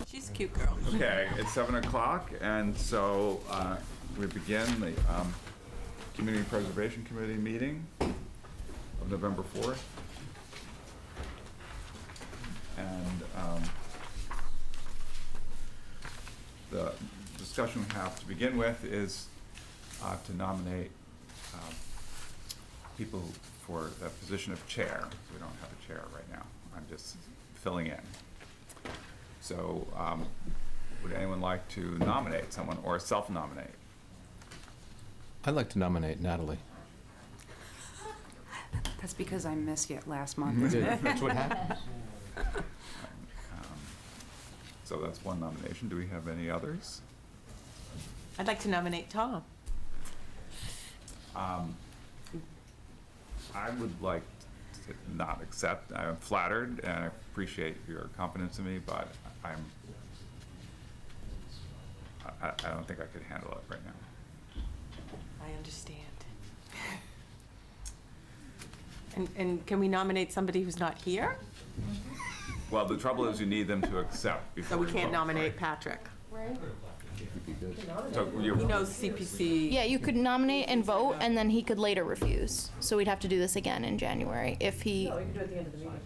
She's a cute girl. Okay, it's 7 o'clock, and so we begin the Community Preservation Committee meeting of November 4th. And the discussion we have to begin with is to nominate people for the position of chair. We don't have a chair right now. I'm just filling in. So would anyone like to nominate someone or self-nominate? I'd like to nominate Natalie. That's because I missed it last month, isn't it? That's what happens. So that's one nomination. Do we have any others? I'd like to nominate Tom. I would like to not accept. I'm flattered and I appreciate your confidence in me, but I don't think I could handle it right now. I understand. And can we nominate somebody who's not here? Well, the trouble is you need them to accept before So we you can't vote, nominate right? Patrick. So He knows CPC. Yeah, you could nominate and vote, and then he could later refuse. So we'd have to do this again in January if he. No, you can do it at the end of the meeting.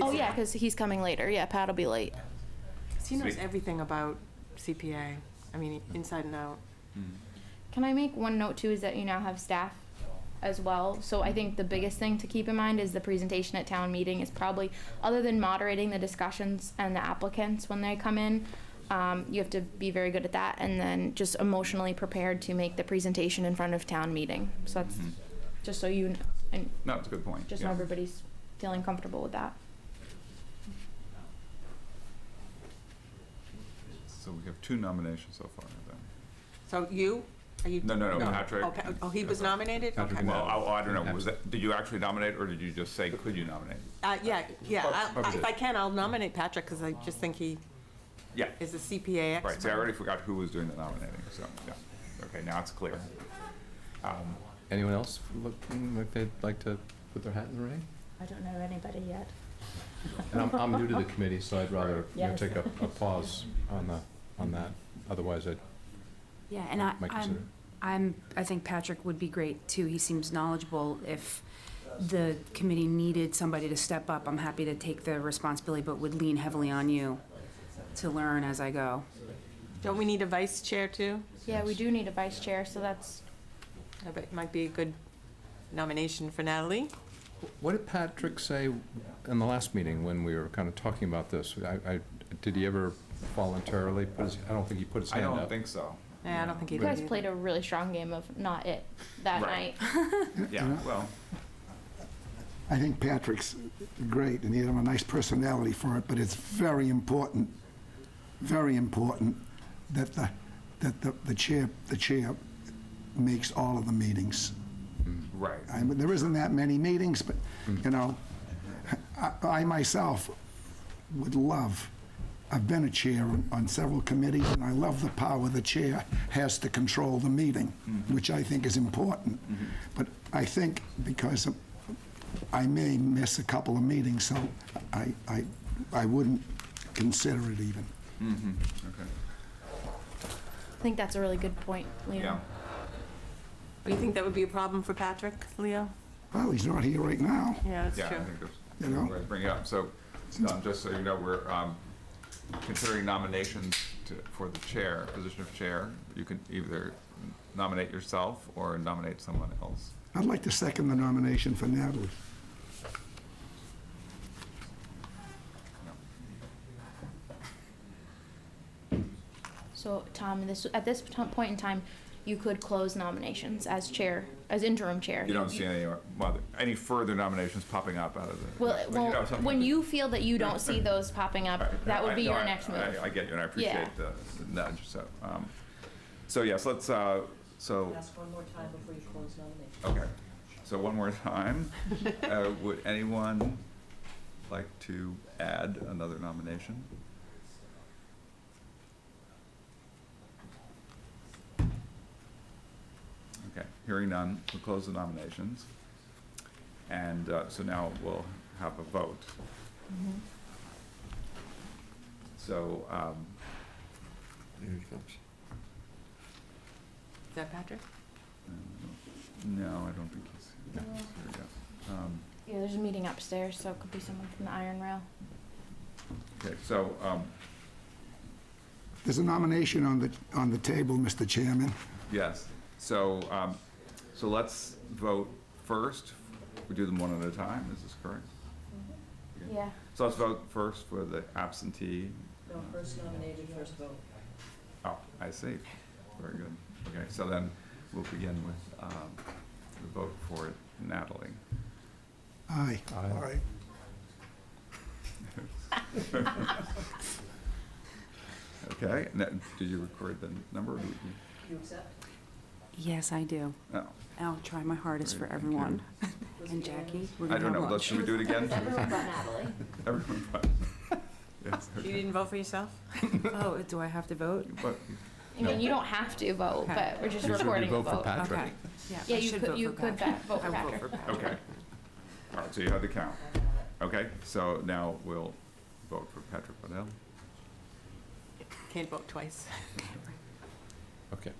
Oh yeah, because he's coming later. Yeah, Pat'll be late. He knows everything about CPA. I mean, inside and out. Can I make one note too? Is that you now have staff as well. So I think the biggest thing to keep in mind is the presentation at town meeting is probably, other than moderating the discussions and the applicants when they come in, you have to be very good at that, and then just emotionally prepared to make the presentation in front of town meeting. So that's just so you and No, it's a good point. just Yeah. so everybody's feeling comfortable with that. So we have 2 nominations so far then. So you? Are you? No, Patrick. Oh, he was nominated? Patrick Okay. Well, I don't know. Was that, did you actually nominate or did you just say, could you nominate? Yeah. Probably If I can, I'll nominate Patrick because I just think he Yeah. is a CPA expert. Right, so I already forgot who was doing the nominating, so, yeah. Okay, now it's clear. Anyone else looking like they'd like to put their hat in the ring? I don't know anybody yet. And I'm new to the committee, so I'd rather Yes. take a pause on that. Otherwise, I'd Yeah, and might consider. I think Patrick would be great too. He seems knowledgeable. If the committee needed somebody to step up, I'm happy to take the responsibility, but would lean heavily on you to learn as I go. Don't we need a vice chair too? Yeah, we do need a vice chair, so that's. I bet it might be a good nomination for Natalie. What did Patrick say in the last meeting when we were kind of talking about this? Did he ever voluntarily put his, I don't think he put his I hand up. don't think so. Yeah, I don't think he You did. guys either. played a really strong game of not it that Right. night. Yeah, well, I think Patrick's great, and he has a nice personality for it, but it's very important that the chair makes all of the meetings. right. I mean, there isn't that many meetings, but, you know, I myself would love, I've been a chair on several committees, and I love the power the chair has to control the meeting, which I think is important. But I think because I may miss a couple of meetings, so I wouldn't consider it even. Okay, I think that's a really good point, Leo. yeah. Do you think that would be a problem for Patrick, Leo? Well, he's not here right now. Yeah, that's Yeah, I true. think that's, You know? we're bring it up. So, just so you know, we're considering nominations for the chair, position of chair. You can either nominate yourself or nominate someone else. I'd like to second the nomination for Natalie. So, Tom, at this point in time, you could close nominations as chair, as interim chair. You don't see any further nominations popping up out of the. Well, but, you know, something- when you feel that you don't see those popping up, that would be your next move. I get you, and I appreciate Yeah. the nudge. So yes, let's. So Ask one more time before you close nominations. okay. So one more time, would anyone like to add another nomination? Okay, hearing none, we'll close the nominations. And so now we'll have a vote. So, Here he comes. Is that Patrick? no, I don't think he's here yet. Yeah, there's a meeting upstairs, so it could be someone from the Iron Rail. Okay, so, There's a nomination on the table, Mr. Chairman. yes, so, so let's vote first. We do them one at a time, is this correct? Okay. Yeah. So let's vote first for the absentee. No, first nominated, first vote. Oh, I see. Very good. Okay, so then we'll begin with the vote for Natalie. Aye. Aye. Okay, did you record the number? You accept? Yes, I do. No. I'll try my hardest for Great, thank you. everyone. And Jackie, we're I gonna don't have know, let's, lunch. should we do it again? Everyone but Natalie. Everyone but. Yes. You okay. didn't vote for yourself? Oh, do I have to vote? But, I mean, you don't have to vote, Okay. but we're just Usually we recording the vote for vote. Patrick. Okay. Yeah, I you should could, vote you for could Patrick. vote for I will Patrick. vote for Patrick. okay. All right, so you have the count. Okay, so now we'll vote for Patrick Waddell. Can't vote twice. Okay.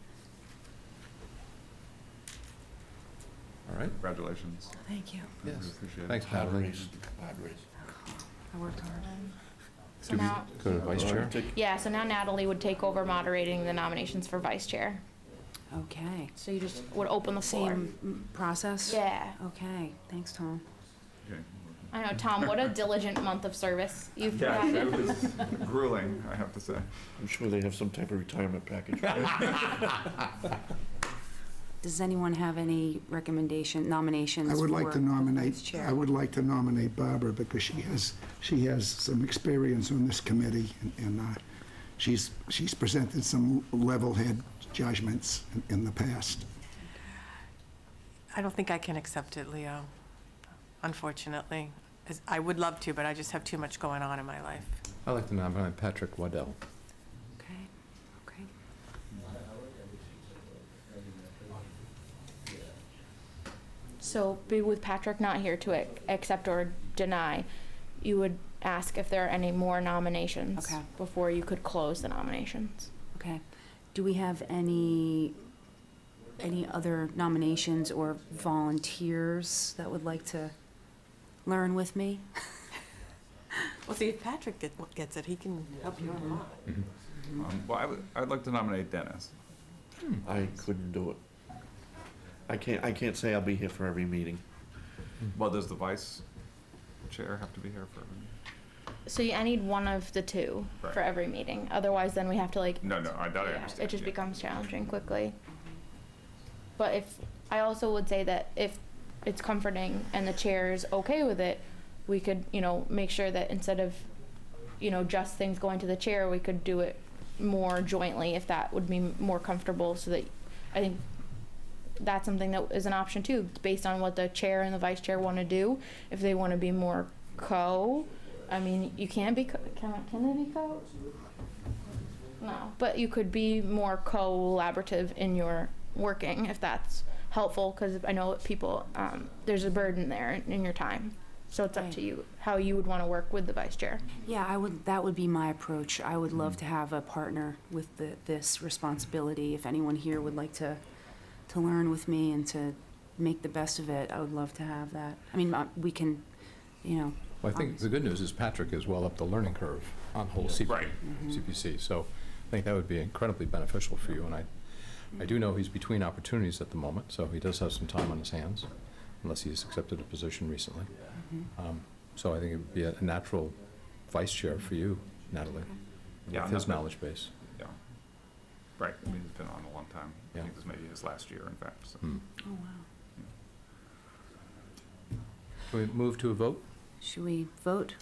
All right. Congratulations. Thank you. We Yes. appreciate it. Thanks, Hard Natalie. race, hard race. I worked hard. So Do we now, go to vice chair? yeah, so now Natalie would take over moderating the nominations for vice chair. Okay. So you just would open the floor. Same process? Yeah. Okay, thanks, Tom. Okay. I know, Tom, what a diligent month of service you've Yeah, it provided. was grueling, I have to say. I'm sure they have some type of retirement package. Does anyone have any nominations I would like for to nominate, vice chair? I would like to nominate Barbara because she has some experience on this committee and she's presented some level-head judgments in the past. I don't think I can accept it, Leo, unfortunately. I would love to, but I just have too much going on in my life. I'd like to nominate Patrick Waddell. Okay, okay. So be with Patrick not here to accept or deny, you would ask if there are any more nominations Okay. before you could close the nominations. Okay. Do we have any other nominations or volunteers that would like to learn with me? Well, see, if Patrick gets it, he can help you out a lot. Well, I'd like to nominate Dennis. I couldn't do it. I can't say I'll be here for every meeting. Well, does the vice chair have to be here for everything? So I need one of the two Right. for every meeting. Otherwise, then we have to like. No, that I Yeah, understand. it just yeah. becomes challenging quickly. But if, I also would say that if it's comforting and the chair is okay with it, we could, make sure that instead of, just things going to the chair, we could do it more jointly if that would be more comfortable, so that I think that's something that is an option too, based on what the chair and the vice chair want to do. If they want to be more I mean, you can't be, can they be No, but you could be more collaborative in your working if that's helpful, because I know people, there's a burden there in your time. So it's up Right. to you, how you would want to work with the vice chair. Yeah, that would be my approach. I would love to have a partner with this responsibility. If anyone here would like to learn with me and to make the best of it, I would love to have that. I mean, we can, Well, I think the good news is Patrick is well up the learning curve on whole Right. CPC, so I think that would be incredibly beneficial for you. And I do know he's between opportunities at the moment, so he does have some time on his hands, unless he's accepted a position recently. So I think it would be a natural vice chair for you, Natalie, Yeah, with his no, knowledge base. Yeah. Right, I mean, he's been on a long time. I Yeah. think this may be his last year, in fact, so. Hmm. oh wow. Can we move to a vote? Should we vote?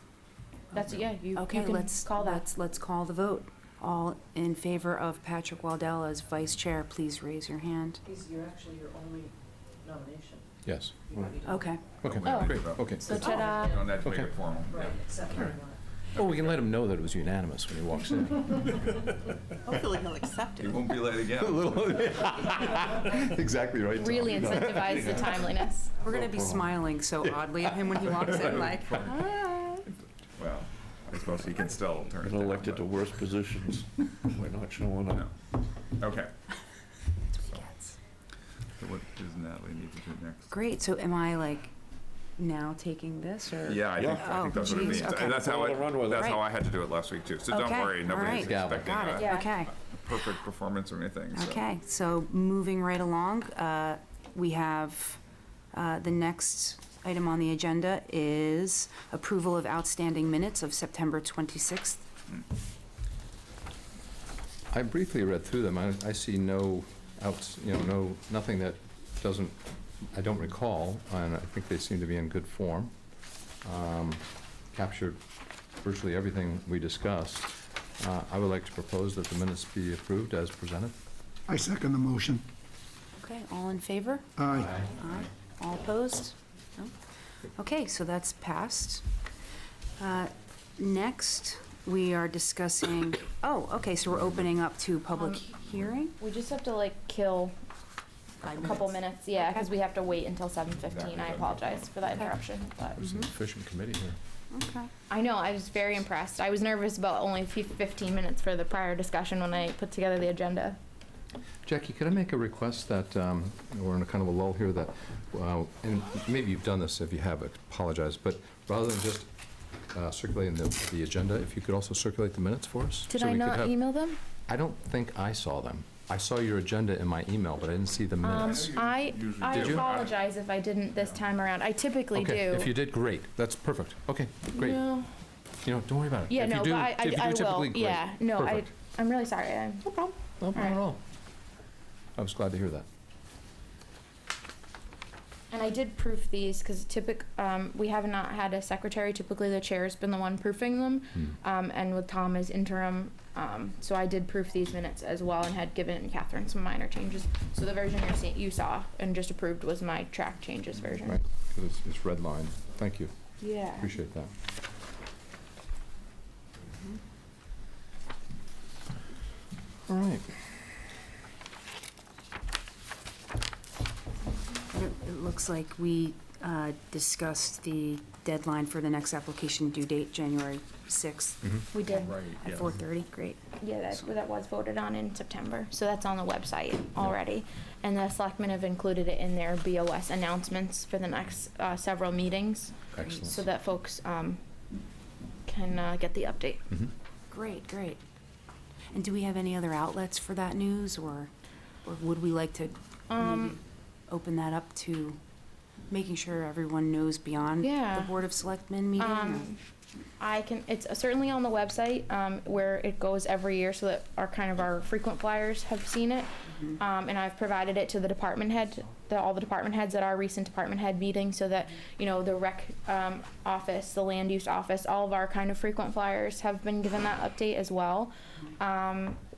That's, yeah, you Okay, can let's call that. let's call the vote. All in favor of Patrick Waddell as vice chair, please raise your hand. You're actually your only nomination. Yes. You don't need to- Okay. Okay, Oh. great, okay. So ta-da. You don't have to make Okay. it formal. Right, Yeah. except for one. Oh, we can let him know that it was unanimous when he walks in. Hopefully he'll accept He it. won't be late again. Exactly right, Tom. Really incentivize the timeliness. We're gonna be smiling so oddly at him when he walks in, like, Well, I I suppose he can still turn it Been down. elected to but- worse positions. We're not showing up. No. Okay. So what does Natalie need to do next? Great, so am I like now taking this, or? Yeah, I think Oh, that's what it geez, means. okay. And that's how Follow the run with it. that's how Right. I had to do it last week too. So don't Okay, worry, all nobody's right. expecting Got it, Yeah. okay. a perfect performance or anything. So. Okay, so moving right along, we have, the next item on the agenda is approval of outstanding minutes of September 26th. I briefly read through them. I see no nothing that doesn't, I don't recall, and I think they seem to be in good form. Captured virtually everything we discussed. I would like to propose that the minutes be approved as presented. I second the motion. Okay, all in favor? Aye. Aye. All opposed? No? Okay, so that's passed. Next, we are discussing, okay, so we're opening up to public hearing? We just have to like kill a couple minutes, yeah, because we have to wait until 7:15. I apologize for that interruption, but. It was an efficient committee here. Okay. I know, I was very impressed. I was nervous about only 15 minutes for the prior discussion when I put together the agenda. Jackie, could I make a request that, we're in a kind of a lull here, that, and maybe you've done this, if you have, apologize, but rather than just circulating the agenda, if you could also circulate the minutes for us? Did so I we could not have- email them? I don't think I saw them. I saw your agenda in my email, but I didn't see the minutes. I Did you? apologize if I didn't this time around. I typically do. Okay, if you did, great. That's perfect. Okay, great. No. Don't worry about it. Yeah, If you no, do- but if you do I will. typically, great. Yeah, no, Perfect. I'm really sorry. No problem. No problem at all. I was glad to hear that. And I did proof these because we have not had a secretary. Typically, the chair's been the one proofing them, and with Tom as interim, so I did proof these minutes as well and had given Catherine some minor changes. So the version you saw and just approved was my track changes version. Right, because it's red line. Thank you. Yeah. Appreciate that. All right. It looks like we discussed the deadline for the next application due date, January 6th We did. at 4:30. Great. Yeah, that was voted on in September, so that's on the website already. And the selectmen have included it in their BOS announcements for the next several meetings, Excellent. so that folks can get the update. Great, great. And do we have any other outlets for that news, or would we like to maybe open that up to making sure everyone knows beyond Yeah. the Board of Selectmen meeting? or- It's certainly on the website, where it goes every year so that our frequent flyers have seen it. And I've provided it to the department head, all the department heads at our recent department head meeting, so that, the rec, office, the land use office, all of our kind of frequent flyers have been given that update as well.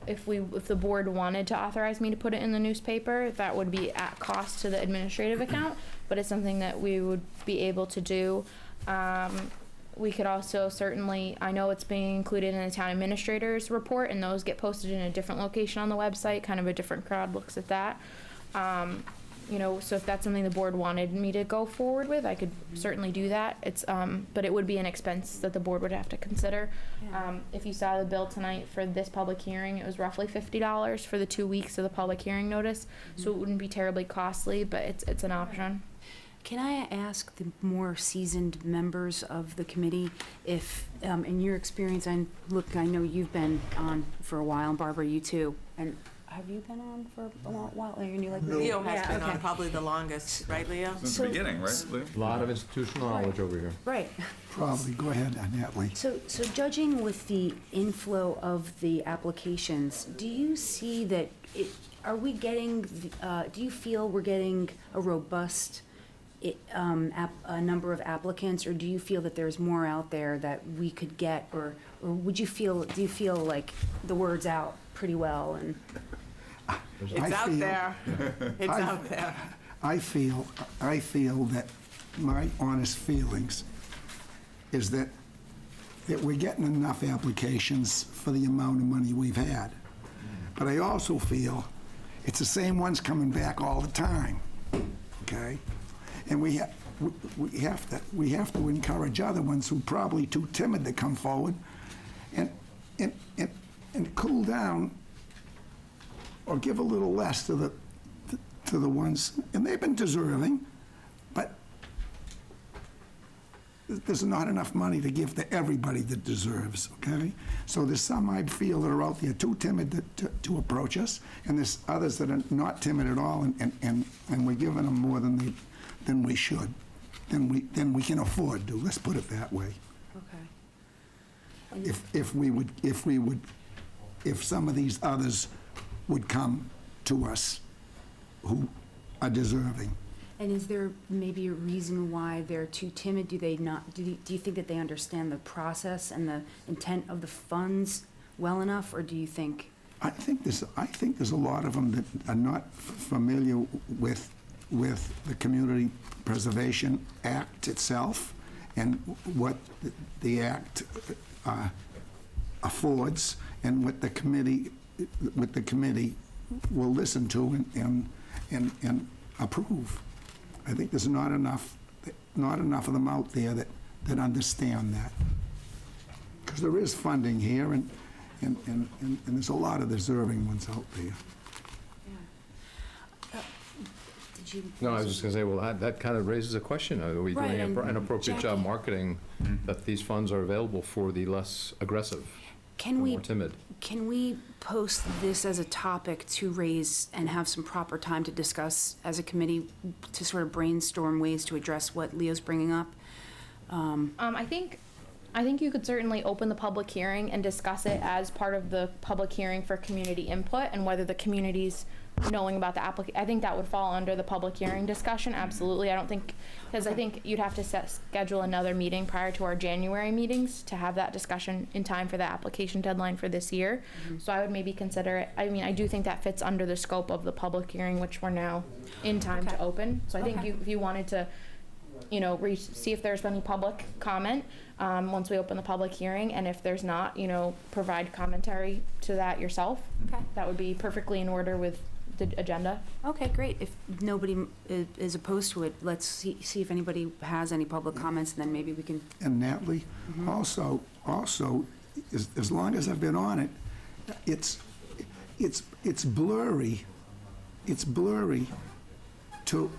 If the board wanted to authorize me to put it in the newspaper, that would be at cost to the administrative account, but it's something that we would be able to do. We could also certainly, I know it's being included in the town administrator's report, and those get posted in a different location on the website, kind of a different crowd looks at that. So if that's something the board wanted me to go forward with, I could certainly do that. But it would be an expense that the board would have to consider. Yeah. If you saw the bill tonight for this public hearing, it was roughly $50 for the 2 weeks of the public hearing notice, so it wouldn't be terribly costly, but it's an option. Can I ask the more seasoned members of the committee if, in your experience, I know you've been on for a while, and Barbara, you too, and have you been on for a while? And you like me? Leo has Yeah, been on okay. probably the longest, right, Leo? Since So- the beginning, right, Lou? A lot of institutional knowledge over here. Right. Probably, go ahead, Natalie. So judging with the inflow of the applications, do you see that do you feel we're getting a robust a number of applicants, or do you feel that there's more out there that we could get, or do you feel like the word's out pretty well? And It's out there. It's I- out there. I feel that my honest feelings is that we're getting enough applications for the amount of money we've had. But I also feel it's the same ones coming back all the time, okay? And we have to encourage other ones who are probably too timid to come forward and cool down or give a little less to the ones, and they've been deserving, but there's not enough money to give to everybody that deserves, okay? So there's some I feel that are out there too timid to approach us, and there's others that are not timid at all, and we're giving them more than we should, than we can afford to. Let's put it that way. Okay. If some of these others would come to us who are deserving. And is there maybe a reason why they're too timid? Do you think that they understand the process and the intent of the funds well enough, or do you think? I think there's a lot of them that are not familiar with the Community Preservation Act itself and what the act affords and what the committee will listen to and approve. I think there's not enough of them out there that understand that. Because there is funding here, and there's a lot of deserving ones out there. Did you? No, I was just going to say, well, that kind of raises a question. Are we Right, doing and an appropriate job Jackie- marketing that these funds are available for the less aggressive, Can the we? more timid? Can we post this as a topic to raise and have some proper time to discuss as a committee to sort of brainstorm ways to address what Leo's bringing up? I think you could certainly open the public hearing and discuss it as part of the public hearing for community input and whether the community's knowing about the I think that would fall under the public hearing discussion, absolutely. I don't think, because I think you'd have to schedule another meeting prior to our January meetings to have that discussion in time for the application deadline for this year. So I would maybe consider it, I mean, I do think that fits under the scope of the public hearing, which we're now in time to open. So I think if you wanted to, see if there's any public comment once we open the public hearing, and if there's not, provide commentary to that yourself. Okay. That would be perfectly in order with the agenda. Okay, great. If nobody is opposed to it, let's see if anybody has any public comments, and then maybe we can. And Natalie, also, as long as I've been on it, it's blurry. It's blurry to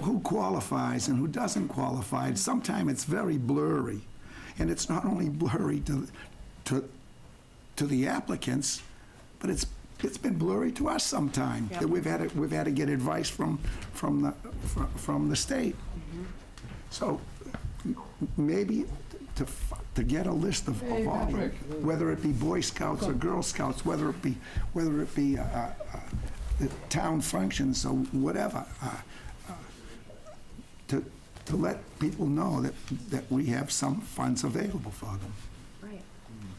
who qualifies and who doesn't qualify. Sometimes it's very blurry, and it's not only blurry to the applicants, but it's been blurry to us sometimes. Yep. That we've had to get advice from the state. So maybe to get a list of all of them, whether it be Boy Scouts or Girl Scouts, whether it be town functions or whatever, to let people know that we have some funds available for them. Right.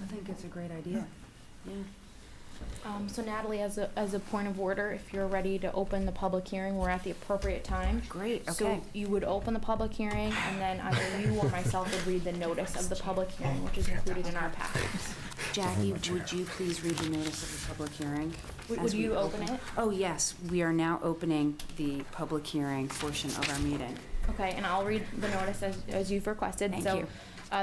I think it's a great idea. Yeah. So Natalie, as a point of order, if you're ready to open the public hearing, we're at the appropriate time. Great, So okay. you would open the public hearing, and then either you or myself would read the notice of the public hearing, which is included in our packets. Jackie, would you please read the notice of the public hearing? Would as we you open it? Oh, yes. We are now opening the public hearing portion of our meeting. Okay, and I'll read the notice as you've requested. Thank So, you.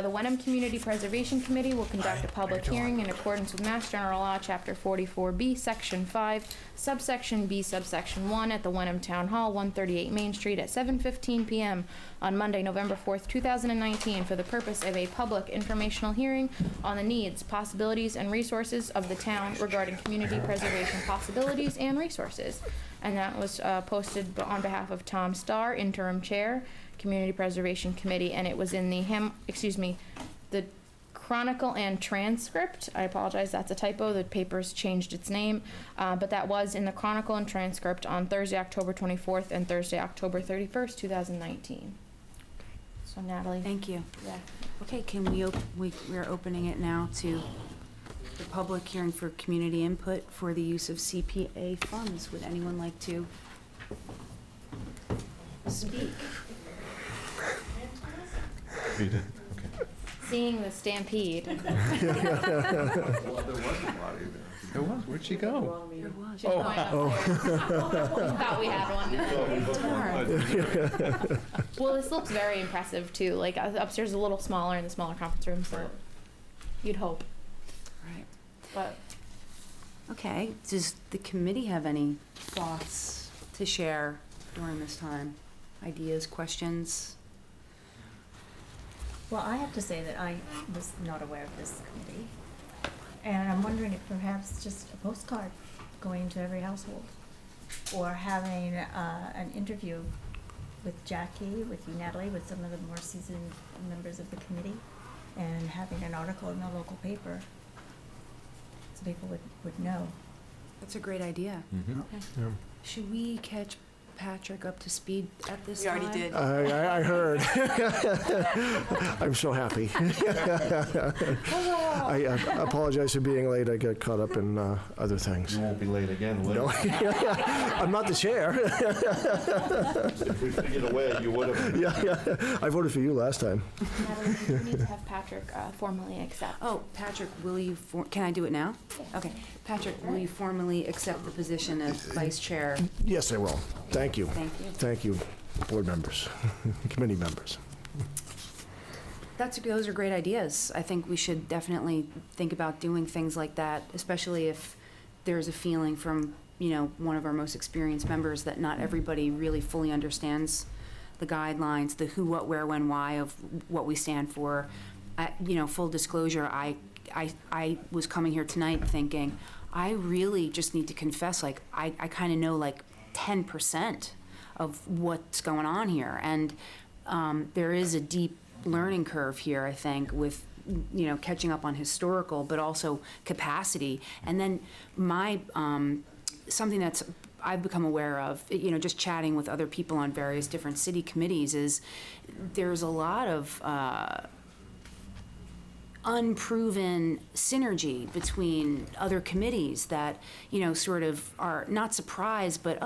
The Wenham Community Preservation Committee will conduct a public hearing in accordance with Mass General Law, Chapter 44B, Section 5, Subsection B, Subsection 1, at the Wenham Town Hall, 138 Main Street, at 7:15 p.m. on Monday, November 4th, 2019, for the purpose of a public informational hearing on the needs, possibilities, and resources of the town regarding community preservation possibilities and resources. And that was posted on behalf of Tom Starr, Interim Chair, Community Preservation Committee, and it was in the the Chronicle and Transcript. I apologize, that's a typo. The paper's changed its name, but that was in the Chronicle and Transcript on Thursday, October 24th and Thursday, October 31st, 2019. So Natalie. Thank you. Yeah. Okay, can we're opening it now to the public hearing for community input for the use of CPA funds. Would anyone like to speak? Read it. Okay. seeing the stampede. Well, there wasn't a lot either. There was, where'd she go? Wrong meeting. Thought we had one. Well, this looks very impressive too. Like upstairs is a little smaller in the smaller conference room, so you'd hope. Right. But Okay, does the committee have any thoughts to share during this time? Ideas, questions? Well, I have to say that I was not aware of this committee. And I'm wondering if perhaps just a postcard going to every household, or having an interview with Jackie, with you, Natalie, with some of the more seasoned members of the committee, and having an article in the local paper so people would know. That's a great idea. Mm-hmm. Should we catch Patrick up to speed at this We time? already did. I heard. I'm so happy. I apologize for being late. I got caught up in other things. You won't be late again, will No, you? I'm not the chair. If we figured a way, you would have. Yeah. I voted for you last time. Natalie, we need to have Patrick formally accept. Oh, Patrick, will you, can I do it now? Okay. Patrick, will you formally accept the position of vice chair? Yes, I will. Thank you. Thank you. Thank you, board members, committee members. Those are great ideas. I think we should definitely think about doing things like that, especially if there's a feeling from, one of our most experienced members that not everybody really fully understands the guidelines, the who, what, where, when, why of what we stand for. Full disclosure, I was coming here tonight thinking, I really just need to confess, I kind of know 10% of what's going on here. And there is a deep learning curve here, I think, with, catching up on historical, but also capacity. And then something that's I've become aware of, just chatting with other people on various different city committees, is there's a lot of unproven synergy between other committees that, sort of are not surprised, but,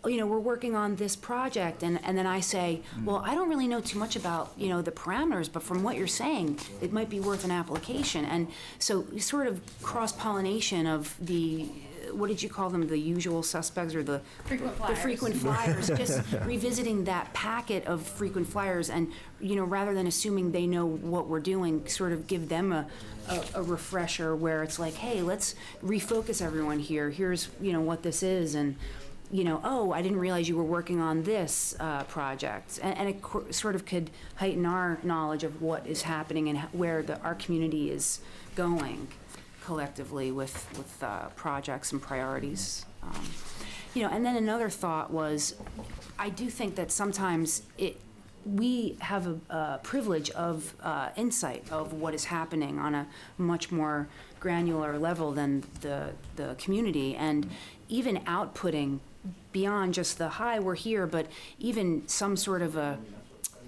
we're working on this project. And then I say, well, I don't really know too much about, the parameters, but from what you're saying, it might be worth an application. And so sort of cross-pollination of the, what did you call them, the usual suspects, or the frequent flyers, just revisiting that packet of frequent flyers, and rather than assuming they know what we're doing, sort of give them a refresher where it's like, hey, let's refocus everyone here. Here's what this is, and oh, I didn't realize you were working on this project, and it sort of could heighten our knowledge of what is happening and where our community is going collectively with projects and priorities. And then another thought was, I do think that sometimes we have a privilege of insight of what is happening on a much more granular level than the community, and even outputting beyond just the, hi, we're here, but even some sort of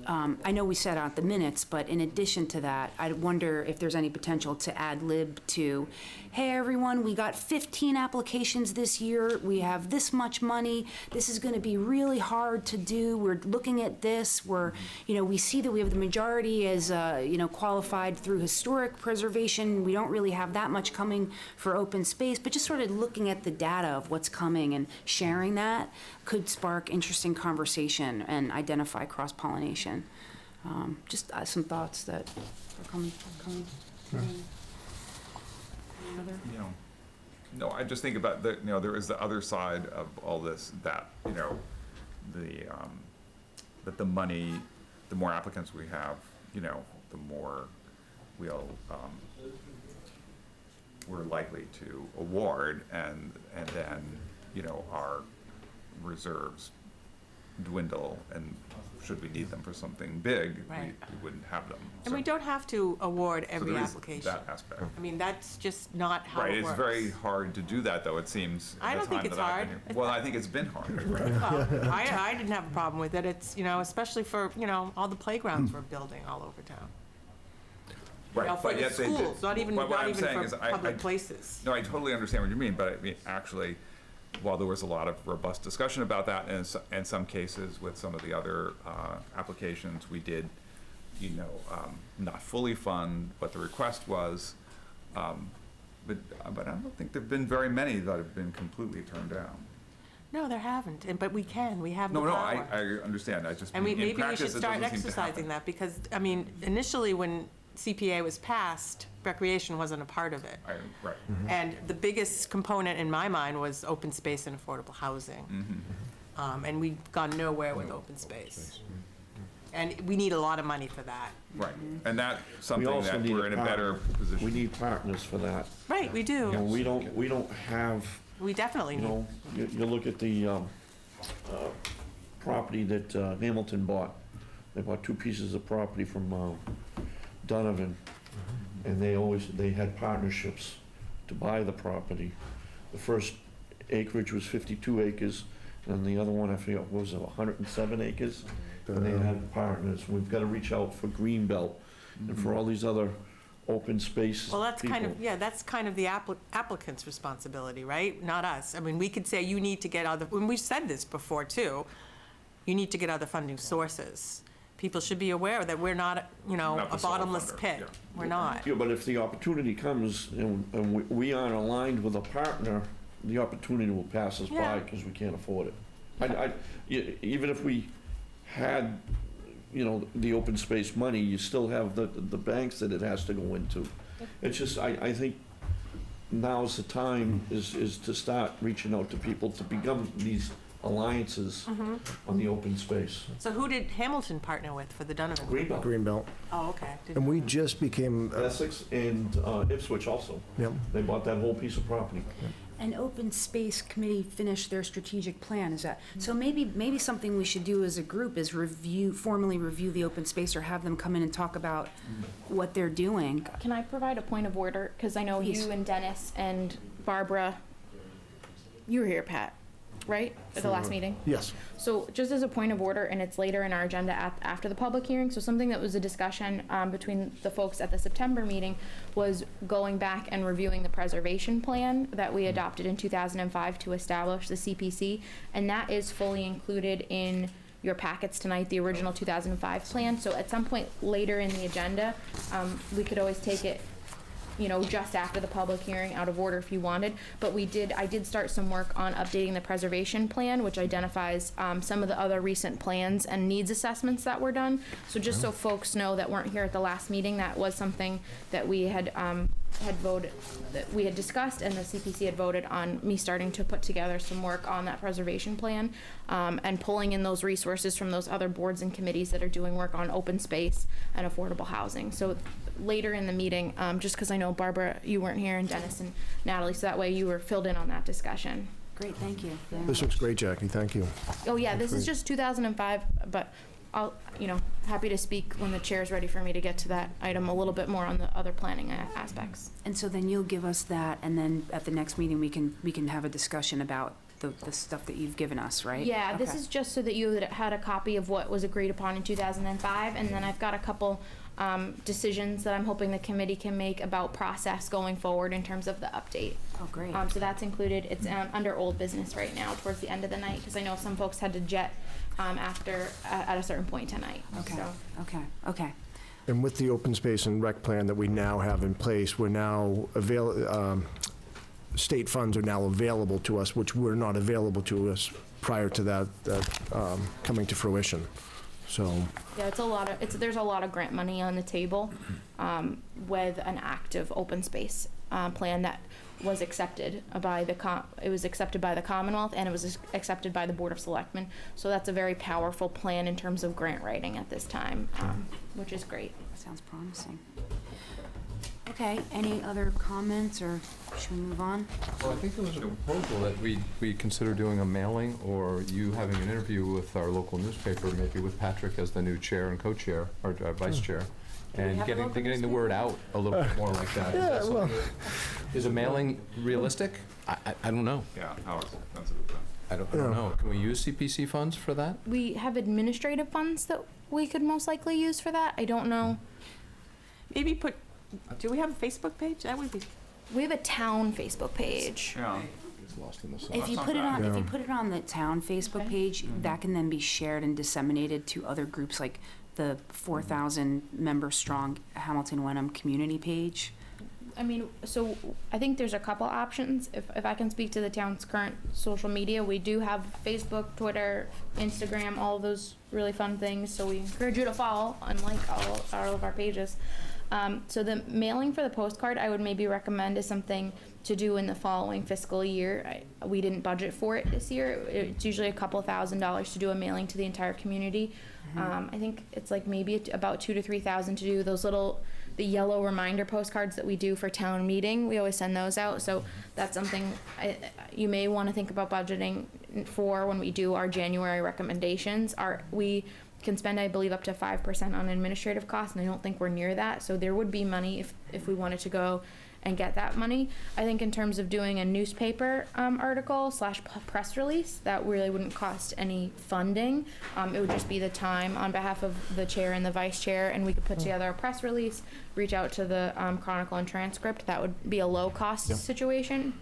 I know we set out the minutes, but in addition to that, I wonder if there's any potential to ad lib to, hey, everyone, we got 15 applications this year. We have this much money. This is going to be really hard to do. We're looking at this. We see that we have the majority as, qualified through historic preservation. We don't really have that much coming for open space, but just sort of looking at the data of what's coming and sharing that could spark interesting conversation and identify cross-pollination. Just some thoughts that are coming. Other? No, I just think about there is the other side of all this, that, that the money, the more applicants we have, the more we're likely to award, and then, our reserves dwindle, and should we need them for something big, Right. we wouldn't have them. And So- we don't have to award so every there is application. that aspect. I mean, that's just not how Right, it it's works. very hard to do that, though, it seems. I the don't think time it's that I've been hard. here. Well, I think it's been hard. Well, I didn't have a problem with it. It's, especially for, all the playgrounds we're building all over town. Right, For but the yet they did- schools, not even but what I'm saying for is I- public places. No, I totally understand what you mean, but I mean, actually, while there was a lot of robust discussion about that, and in some cases with some of the other applications, we did, not fully fund what the request was. But I don't think there've been very many that have been completely turned down. No, there haven't, but we have the No, power. I understand, I just, And mean, in maybe we practice, should it start doesn't seem to happen. exercising that, because, I mean, initially, when CPA was passed, recreation wasn't a part of it. Right. And the biggest component in my mind was open space and affordable housing. And we've gone nowhere with open space. And we need a lot of money for that. Right, and that's We something also that need we're in a better position. We need partners for that. Right, we You know, do. we don't have, We definitely you need. know, you look at the property that Hamilton bought. They bought 2 pieces of property from Donovan, and they had partnerships to buy the property. The first acreage was 52 acres, and the other one, I forget, what was it, 107 acres? And they had partners. We've got to reach out for Greenbelt and for all these other open spaces. Well, that's kind of, people. yeah, that's kind of the applicant's responsibility, right? Not us. I mean, we could say you need to get other, and we've said this before too, you need to get other funding sources. People should be aware that we're not, Not the a sole bottomless funder, pit. yeah. We're not. Yeah, but if the opportunity comes and we aren't aligned with a partner, the opportunity will pass us by Yeah. because we can't afford it. Even if we had, the open space money, you still have the banks that it has to go into. It's just, I think now's the time is to start reaching out to people to become these alliances on the open space. So who did Hamilton partner with for the Donovan? Greenbelt, Greenbelt. Oh, okay. And we just became, Essex, and Ipswich also. yep. They bought that whole piece of property. An open space committee finished their strategic plan, is that, so maybe something we should do as a group is formally review the open space, or have them come in and talk about what they're doing. Can I provide a point of order? Because I know Please. you and Dennis and Barbara, you were here, Pat, right? At the last meeting? Yes. So just as a point of order, and it's later in our agenda after the public hearing, so something that was a discussion between the folks at the September meeting was going back and reviewing the preservation plan that we adopted in 2005 to establish the CPC, and that is fully included in your packets tonight, the original 2005 plan. So at some point later in the agenda, we could always take it just after the public hearing, out of order if you wanted. But I did start some work on updating the preservation plan, which identifies some of the other recent plans and needs assessments that were done. So just so folks know that weren't here at the last meeting, that was something that we had voted, that we had discussed, and the CPC had voted on me starting to put together some work on that preservation plan, and pulling in those resources from those other boards and committees that are doing work on open space and affordable housing. So later in the meeting, just because I know Barbara, you weren't here, and Dennis and Natalie, so that way you were filled in on that discussion. Great, thank you. very This much. looks great, Jackie, thank you. Oh yeah, this is Great. just 2005, but I'll, happy to speak when the chair's ready for me to get to that item a little bit more on the other planning aspects. And so then you'll give us that, and then at the next meeting, we can have a discussion about the stuff that you've given us, right? Yeah, this Okay. is just so that you had a copy of what was agreed upon in 2005, and then I've got a couple decisions that I'm hoping the committee can make about process going forward in terms of the update. Oh, great. So that's included. It's under old business right now towards the end of the night, because I know some folks had to jet at a certain point tonight. Okay, So. okay. And with the open space and rec plan that we now have in place, we're now state funds are now available to us, which were not available to us prior to that coming to fruition. So, Yeah, there's a lot of grant money on the table with an active open space plan that was accepted by it was accepted by the Commonwealth, and it was accepted by the Board of Selectmen. So that's a very powerful plan in terms of grant writing at this time, which is great. Sounds promising. Okay, any other comments, or should we move on? Well, I think there was a proposal that we consider doing a mailing, or you having an interview with our local newspaper, maybe with Patrick as the new chair and co-chair, or vice chair, and have a local getting the word out a little bit more like that. Yeah, well- Is a mailing realistic? I don't know. Yeah, how expensive is that? I don't know. Can we use CPC funds for that? We have administrative funds that we could most likely use for that. I don't know. Maybe do we have a Facebook page? That would be, We have a town Facebook page. Yeah. It's lost in the sauce. If you not put it bad. on, if you Yeah. put it on the town Facebook Okay. page, that can then be shared and disseminated to other groups like the 4,000 member strong Hamilton Wenham community page? I mean, so I think there's a couple options. If I can speak to the town's current social media, we do have Facebook, Twitter, Instagram, all of those really fun things. So we encourage you to follow and like all of our pages. So the mailing for the postcard, I would maybe recommend is something to do in the following fiscal year. We didn't budget for it this year. It's usually a couple $1,000s to do a mailing to the entire community. I think it's like maybe about $2,000 to $3,000 to do those the yellow reminder postcards that we do for town meeting. We always send those out. So that's something you may want to think about budgeting for when we do our January recommendations. We can spend, I believe, up to 5% on administrative costs, and I don't think we're near that. So there would be money if we wanted to go and get that money. I think in terms of doing a newspaper article / press release, that really wouldn't cost any funding. It would just be the time on behalf of the chair and the vice chair, and we could put together a press release, reach out to the Chronicle and Transcript. That would be a low cost situation.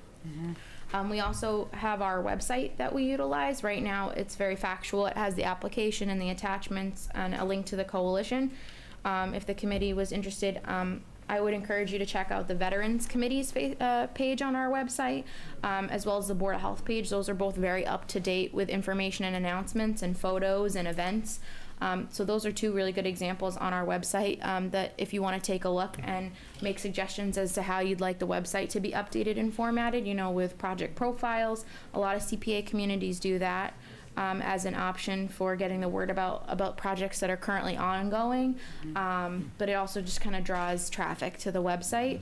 We also have our website that we utilize. Right now, it's very factual. It has the application and the attachments and a link to the coalition. If the committee was interested, I would encourage you to check out the Veterans Committee's page on our website, as well as the Board of Health page. Those are both very up to date with information and announcements and photos and events. So those are two really good examples on our website that if you want to take a look and make suggestions as to how you'd like the website to be updated and formatted, with project profiles. A lot of CPA communities do that as an option for getting the word about projects that are currently ongoing. But it also just kind of draws traffic to the website.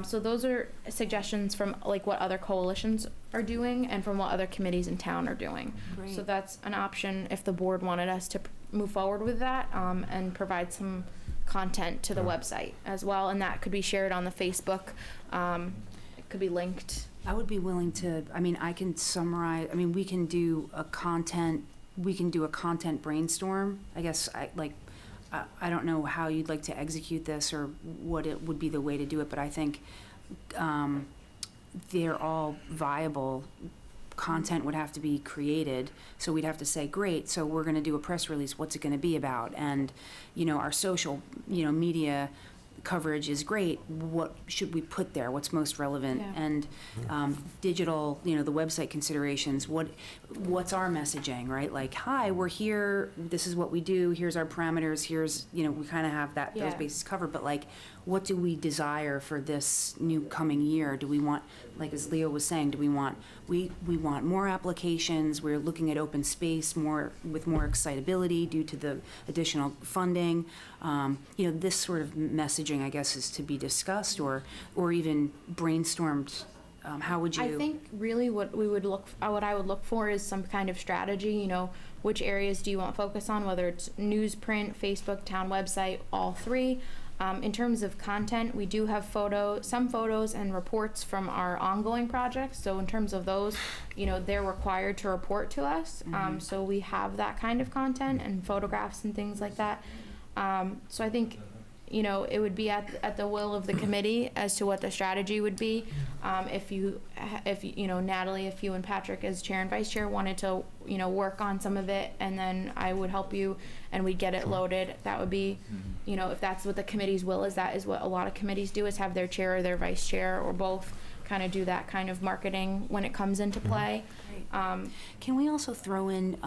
So those are suggestions from like what other coalitions are doing and from what other committees in town are doing. Great. So that's an option if the board wanted us to move forward with that and provide some content to the website as well. And that could be shared on the Facebook. It could be linked. I would be willing to, I can summarize, we can do a content brainstorm. I guess I don't know how you'd like to execute this or what it would be the way to do it, but I think they're all viable. Content would have to be created, so we'd have to say, great, so we're going to do a press release. What's it going to be about? And, our social, media coverage is great. What should we put there? What's most relevant? Yeah. And digital, the website considerations. What's our messaging, right? Like, hi, we're here. This is what we do. Here's our parameters. Here's, we kind of have those Yeah. bases covered. But like, what do we desire for this new coming year? Do we want, like as Leo was saying, we want more applications. We're looking at open space with more excitability due to the additional funding. This sort of messaging, I guess, is to be discussed or even brainstormed. How would you? I think really what I would look for is some kind of strategy. Which areas do you want focus on? Whether it's newsprint, Facebook, town website, all three. In terms of content, we do have some photos and reports from our ongoing projects. So in terms of those, they're required to report to us. So we have that kind of content and photographs and things like that. So I think, it would be at the will of the committee as to what the strategy would be. If Natalie, if you and Patrick as chair and vice chair wanted to, work on some of it, and then I would help you and we'd get it loaded. That would be, if that's what the committee's will is, that is what a lot of committees do, is have their chair or their vice chair or both kind of do that kind of marketing when it comes into play. Can we also throw in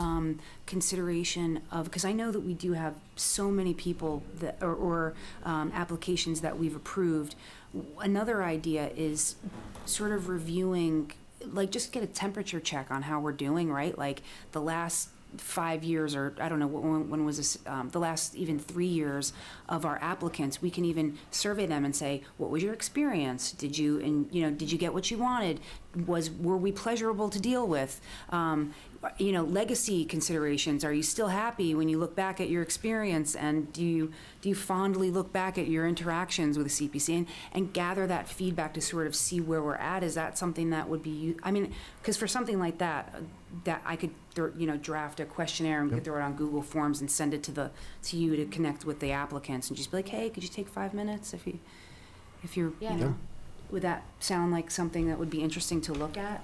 consideration of, because I know that we do have so many people that or applications that we've approved. Another idea is sort of reviewing, like just get a temperature check on how we're doing, right? Like the last 5 years, or I don't know, when was this, the last even 3 years of our applicants, we can even survey them and say, what was your experience? Did you get what you wanted? Were we pleasurable to deal with? Legacy considerations. Are you still happy when you look back at your experience? And do you fondly look back at your interactions with the CPC and gather that feedback to sort of see where we're at? Is that something that would be, because for something like that I could, draft a questionnaire and we could throw it on Google Forms and send it to you to connect with the applicants and just be like, hey, could you take 5 minutes if you're, Yeah. Would that sound like something that would be interesting to look at?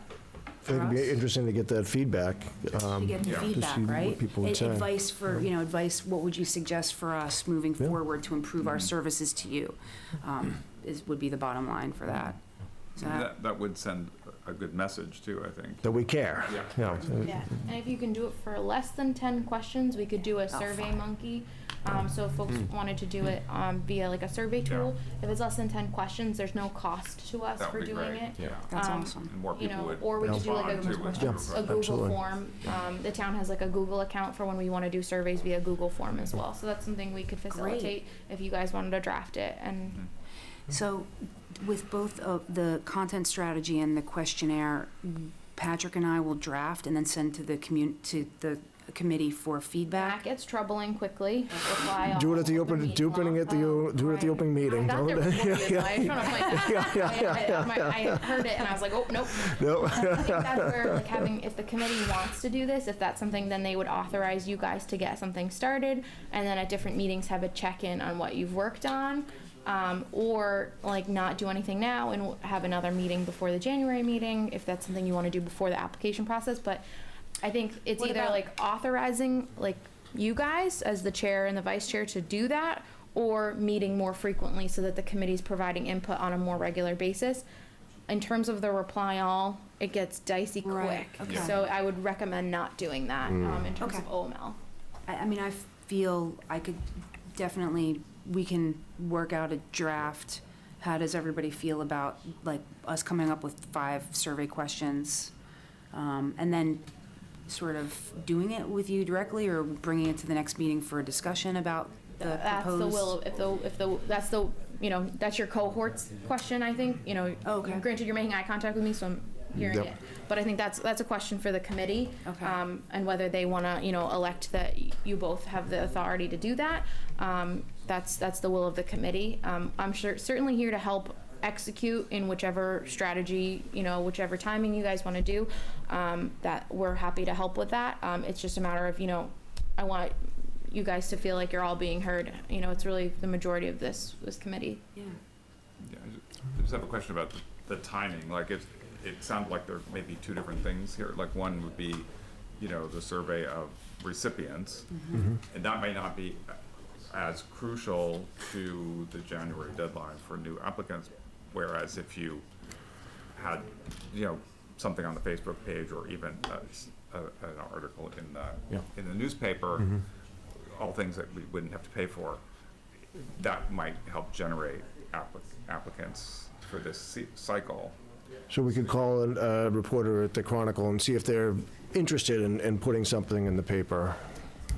for it'd be us. interesting to get that feedback. To get the Yeah. To see feedback, what right? people would say. Advice for, advice, what would you suggest for us moving Yeah. forward to improve our services to you? Would be the bottom line for that. So That would send a good message too, I think. That we care. Yeah. Yeah, and if you can do it for less than 10 questions, we could do a Survey fine. Monkey. So if folks wanted to do it via like a survey tool, if it's less than 10 questions, there's no cost to us That for would be doing great. it. Yeah. That's Um, awesome. And more You people know, would or we could do like respond to it. Yeah. a Google Absolutely. form. The town has like a Google account for when we want to do surveys via Google form as well. So that's something we could facilitate if you guys wanted to draft it. And So with both of the content strategy and the questionnaire, Patrick and I will draft and then send to the committee for that feedback. gets troubling quickly. Reply Do it all at the over open, meeting do it at the, long. do it at the open meeting. I thought there was more to the advice. I heard it and I was like, oh, nope. No. I think that's where, like, if the committee wants to do this, if that's something, then they would authorize you guys to get something started, and then at different meetings have a check-in on what you've worked on, or like not do anything now and have another meeting before the January meeting, if that's something you want to do before the application process. But I think it's What either about- like authorizing like you guys as the chair and the vice chair to do that, or meeting more frequently so that the committee's providing input on a more regular basis. In terms of the reply all, it gets dicey Right, quick. okay. So I would recommend not doing that in terms Okay. of OML. I mean, I feel I could definitely, we can work out a draft. How does everybody feel about, like, us coming up with 5 survey questions? And then sort of doing it with you directly, or bringing it to the next meeting for a discussion about the That's proposed? the will, that's your cohorts question, I think, Oh, okay. Granted, you're making eye contact with me, so I'm hearing Yep. it. But I think that's a question for the committee. Okay. And whether they wanna, elect that you both have the authority to do that. That's the will of the committee. I'm certainly here to help execute in whichever strategy, whichever timing you guys wanna do. That we're happy to help with that. It's just a matter of, I want you guys to feel like you're all being heard. It's really the majority of this committee. Yeah. Yeah, I just have a question about the timing. Like, it sounded like there may be 2 different things here. Like, one would be, the survey of recipients, and that may not be as crucial to the January deadline for new applicants. Whereas if you had, something on the Facebook page, or even an article in the newspaper, all things that we wouldn't have to pay for, that might help generate applicants for this cycle. So we could call a reporter at the Chronicle and see if they're interested in putting something in the paper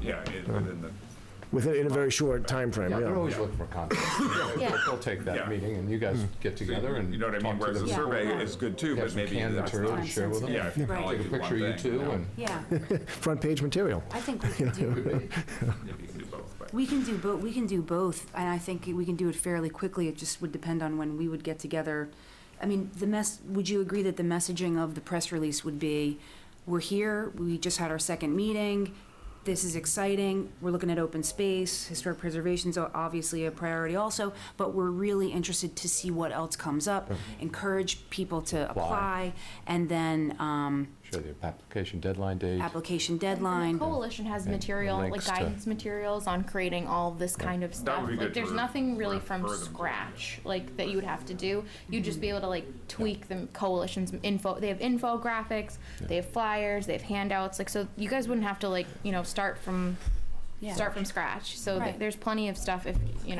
Yeah, within the, in a very short timeframe, Yeah, they're yeah. always looking for content. They'll take Yeah. that meeting, and you guys get together and you know what I mean? talk to Whereas the them. survey is good too, You have but some maybe canned that's material not. to share with them. Yeah, if you can Right. only Take a do one picture of you thing, two, and Yeah, Front page material. I think we can do, maybe you can do both, but. we can do both, and I think we can do it fairly quickly. It just would depend on when we would get together. I mean, would you agree that the messaging of the press release would be, we're here, we just had our second meeting, this is exciting, we're looking at open space, historic preservation's obviously a priority also, but we're really interested to see what else comes up, encourage people to apply, and then, show the application deadline date. application And the deadline. coalition has And material, like links to- guidance materials on creating all of this kind of stuff. would be Like, good there's to nothing really refer from them to. scratch, like, that you would have to do. You'd just be able to, like, tweak the coalition's info. They have infographics, they have flyers, they have handouts, like, so you guys wouldn't have to, like, start from scratch. So Right. there's plenty of stuff if, I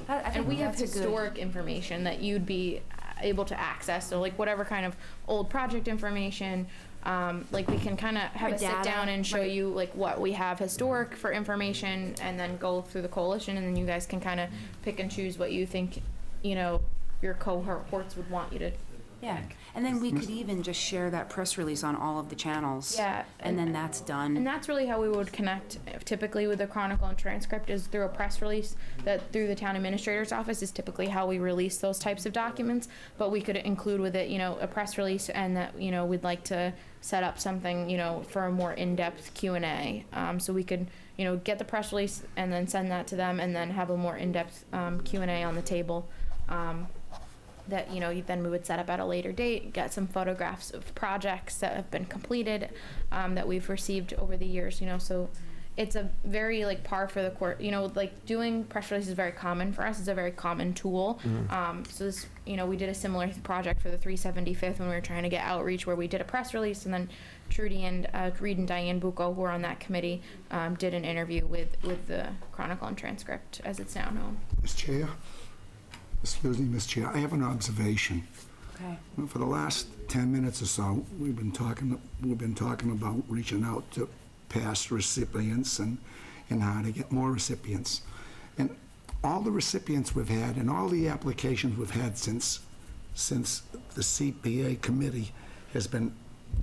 and think we have that's a good- historic information that you'd be able to access. So like whatever kind of old project information, like we can kind of have Or a sit data, down and show right. you like what we have historic for information, and then go through the coalition, and then you guys can kind of pick and choose what you think, your cohorts would want you to. Yeah, and then we could even just share that press release on all of the channels. Yeah, And then that's done. And that's really how we would connect typically with the Chronicle and Transcript, is through a press release that through the town administrator's office is typically how we release those types of documents. But we could include with it, a press release, and that, we'd like to set up something, for a more in-depth Q&A. So we could, get the press release and then send that to them, and then have a more in-depth Q&A on the table. that, then we would set up at a later date, get some photographs of projects that have been completed, that we've received over the years, so it's a very par for the course, doing press releases is very common for us. It's a very common tool. So this, we did a similar project for the 375th when we were trying to get outreach, where we did a press release, and then Trudy and Reed and Diane Bucco, who were on that committee, did an interview with the Chronicle and Transcript, as it's now known. Ms. Chair? Excuse me, Ms. Chair, I have an observation. Okay. For the last 10 minutes or so, we've been talking about reaching out to past recipients and how to get more recipients. And all the recipients we've had and all the applications we've had since the CPA committee has been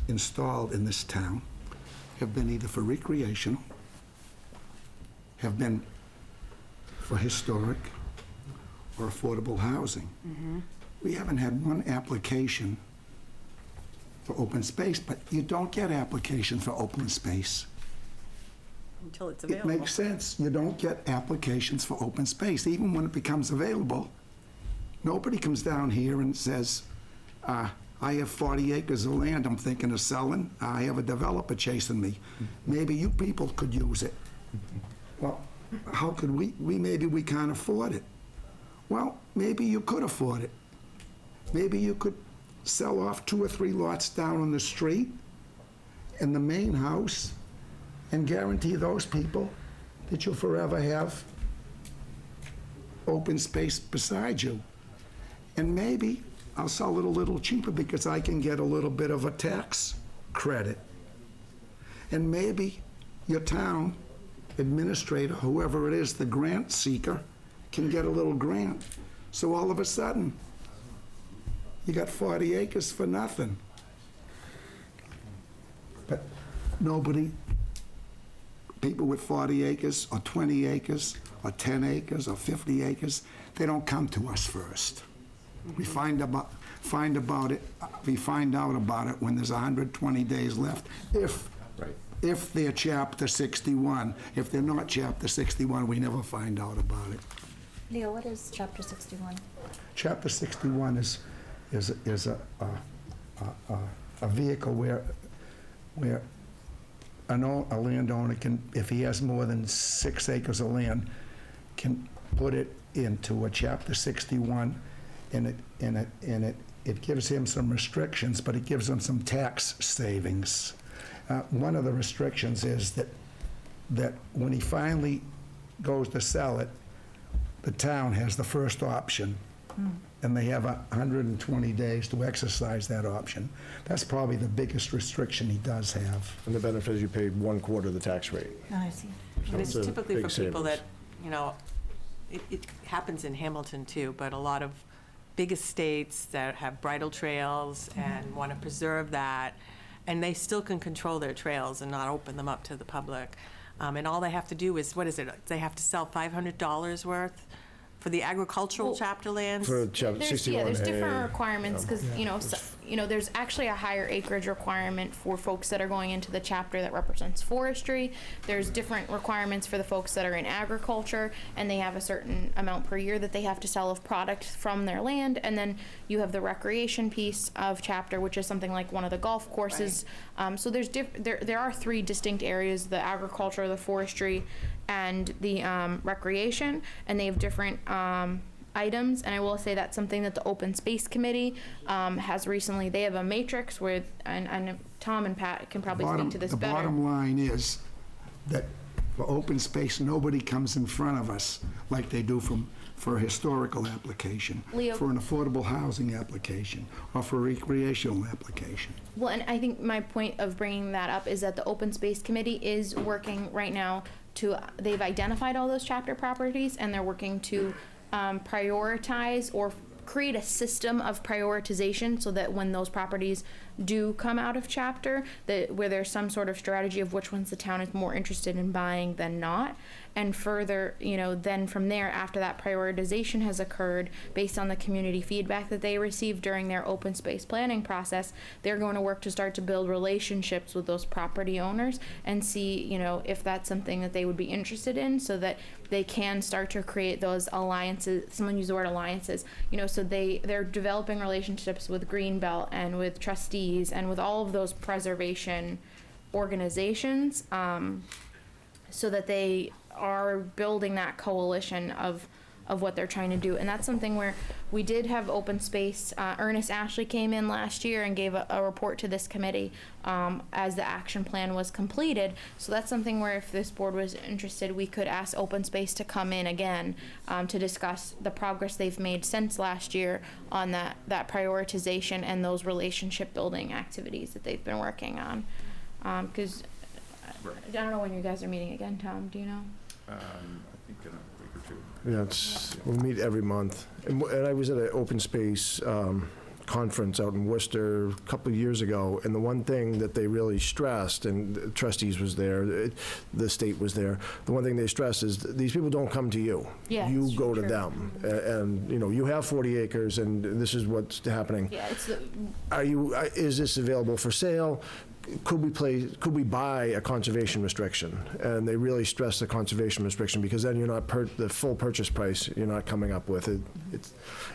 installed in this town have been either for recreational, have been for historic, or affordable housing. We haven't had one application for open space, but you don't get applications for open space. Until it's It available. makes sense. You don't get applications for open space. Even when it becomes available, nobody comes down here and says, I have 40 acres of land I'm thinking of selling. I have a developer chasing me. Maybe you people could use it. Well, how could we? Maybe we can't afford it. Well, maybe you could afford it. Maybe you could sell off 2 or 3 lots down on the street in the main house and guarantee those people that you'll forever have open space beside you. And maybe I'll sell it a little cheaper because I can get a little bit of a tax credit. And maybe your town administrator, whoever it is, the grant seeker, can get a little grant. So all of a sudden, you got 40 acres for nothing. But nobody, people with 40 acres or 20 acres or 10 acres or 50 acres, they don't come to us first. We find out about it when there's 120 days left, if they're Chapter 61. If they're not Chapter 61, we never find out about it. Leo, what is Chapter 61? Chapter 61 is a vehicle where a landowner can, if he has more than 6 acres of land, can put it into a Chapter 61, and it gives him some restrictions, but it gives him some tax savings. One of the restrictions is that when he finally goes to sell it, the town has the first option, and they have 120 days to exercise that option. That's probably the biggest restriction he does have. And the benefit is you pay 1/4 of the tax rate. Oh, I see. But it's It's a typically for big people that, savings. it happens in Hamilton too, but a lot of big estates that have bridle trails and want to preserve that, and they still can control their trails and not open them up to the public. And all they have to do is, what is it? They have to sell $500 worth for the agricultural Well, chapter lands? For Chapter 61. There's different hey, requirements, because, there's actually a higher acreage requirement for folks that are going into the chapter that represents forestry. There's different requirements for the folks that are in agriculture, and they have a certain amount per year that they have to sell of product from their land. And then you have the recreation piece of chapter, which is something like one of the golf courses. So there are 3 distinct areas: the agriculture, the forestry, and the recreation, and they have different items. And I will say that's something that the Open Space Committee has recently. They have a matrix where, and Tom and Pat can probably speak to this The better. bottom line is that for open space, nobody comes in front of us like they do for a historical application, Leo- for an affordable housing application, or for a recreational application. Well, and I think my point of bringing that up is that the Open Space Committee is working right now they've identified all those chapter properties, and they're working to prioritize or create a system of prioritization so that when those properties do come out of chapter, that where there's some sort of strategy of which ones the town is more interested in buying than not. And further, then from there, after that prioritization has occurred, based on the community feedback that they received during their open space planning process, they're going to work to start to build relationships with those property owners and see, if that's something that they would be interested in, so that they can start to create those alliances. Someone used the word alliances, so they're developing relationships with Greenbelt and with trustees and with all of those preservation organizations, so that they are building that coalition of what they're trying to do. And that's something where we did have open space. Ernest Ashley came in last year and gave a report to this committee as the action plan was completed. So that's something where if this board was interested, we could ask open space to come in again to discuss the progress they've made since last year on that prioritization and those relationship building activities that they've been working on. Because I don't know when you guys are meeting again, Tom, do you know? I think in a week or two. Yeah, we meet every month. And I was at an open space conference out in Worcester a couple of years ago, and the one thing that they really stressed, and the trustees was there, the state was there, the one thing they stressed is these people don't come to you. Yeah, you it's go to true. them. And, you have 40 acres, and this is what's happening. Yeah, it's Is this available for sale? Could we buy a conservation restriction? And they really stress the conservation restriction, because then you're not the full purchase price you're not coming up with.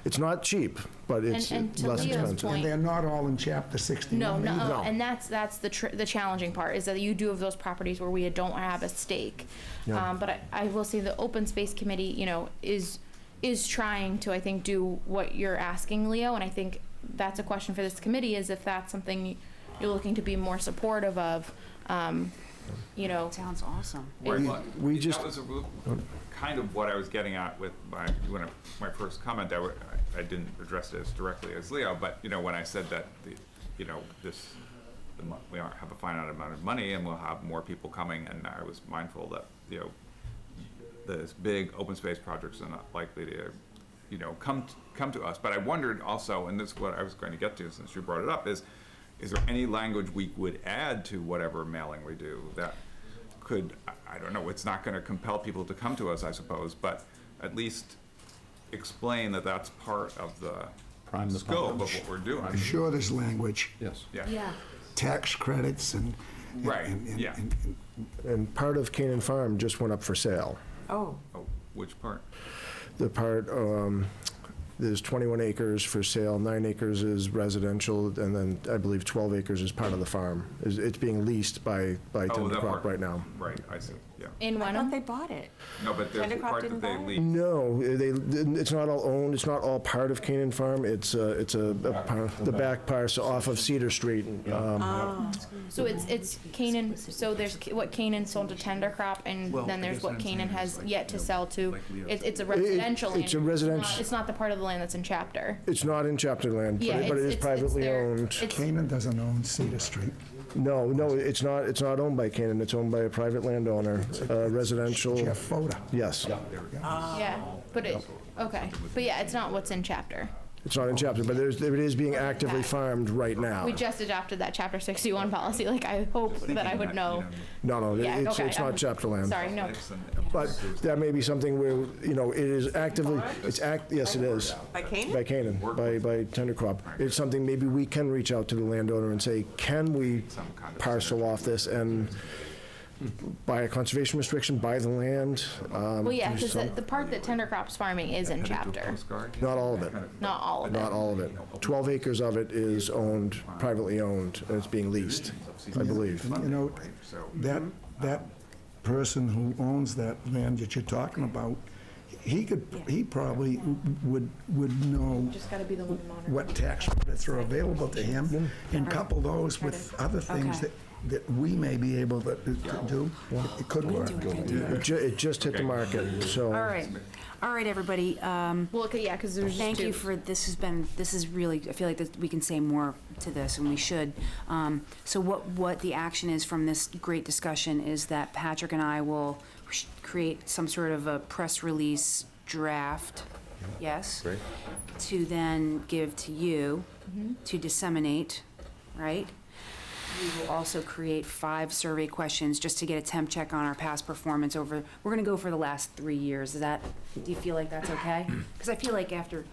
It's not cheap, but it's And to less Leo's expensive. point- And they're not all in Chapter 61 No, either. and that's the challenging part, is that you do have those properties where we don't have a stake. Yeah. But I will say the open space committee, is trying to, I think, do what you're asking, Leo, and I think that's a question for this committee, is if that's something you're looking to be more supportive of, Sounds awesome. We just- That was kind of what I was getting at with my first comment. I didn't address it as directly as Leo, but when I said that we have a finite amount of money and we'll have more people coming, and I was mindful that this big open space projects are not likely to come to us. But I wondered also, and this is what I was going to get to since you brought it up, is there any language we would add to whatever mailing we do that could, I don't know, it's not going to compel people to come to us, I suppose, but at least explain that that's part of the Prime the scope pump. of what we're doing. I'm sure there's language, Yes. Yeah. tax credits and. Right, and- yeah. And part of Canaan Farm just went up for sale. Oh, Oh, which part? The part, there's 21 acres for sale, 9 acres is residential, and then I believe 12 acres is part of the farm. It's being leased by that Tender Crop part. right now. Right, I see, yeah. In I thought Wenham? they bought it. No, but there's the Tender Crop part that didn't they buy it? lease. No, it's not all owned, it's not all part of Canaan Farm, it's the back parcel off of Cedar Street. So it's Canaan, so there's what Canaan sold to Tender Crop, and then there's what Canaan has yet to sell to. It's a residential land. It's a residential- It's not the part of the land that's in chapter. It's not in chapter land, Yeah, but it is it's privately their- owned. it's- Canaan doesn't own Cedar Street. No, it's not owned by Canaan, it's owned by a private landowner, residential, Jeff Fota. yes. Yeah, but it's not what's in chapter. It's not in chapter, but it is being actively farmed right now. We just adopted that chapter 61 policy, like I hope that I would know. No, Yeah, it's okay. not chapter land. Sorry, no. But that may be something where, it is actively, yes, it is. By Canaan? By Canaan, by Tender Crop. It's something maybe we can reach out to the landowner and say, can we parcel off this and buy a conservation restriction, buy the land? Well, yeah, do because some- the part that Tender Crop's farming is in chapter, Not all of it, not all of it. not all of it. 12 acres of it is owned, privately owned, and it's being leased, I believe. That person who owns that land that you're talking about, he probably would know Just gotta be the one monitoring. what tax credits are available to him and couple those with other things Okay. that we may be able to do. It could work. It just hit the market, so. All right, everybody. Well, okay, yeah, because there's just Thank you two. for, this is really, I feel like we can say more to this, and we should. So what the action is from this great discussion is that Patrick and I will create some sort of a press release draft, yes? Great. To then give to you to disseminate, right? We will also create 5 survey questions just to get a temp check on our past performance over, we're gonna go for the last 3 years. Do you feel like that's okay? Because I feel like after,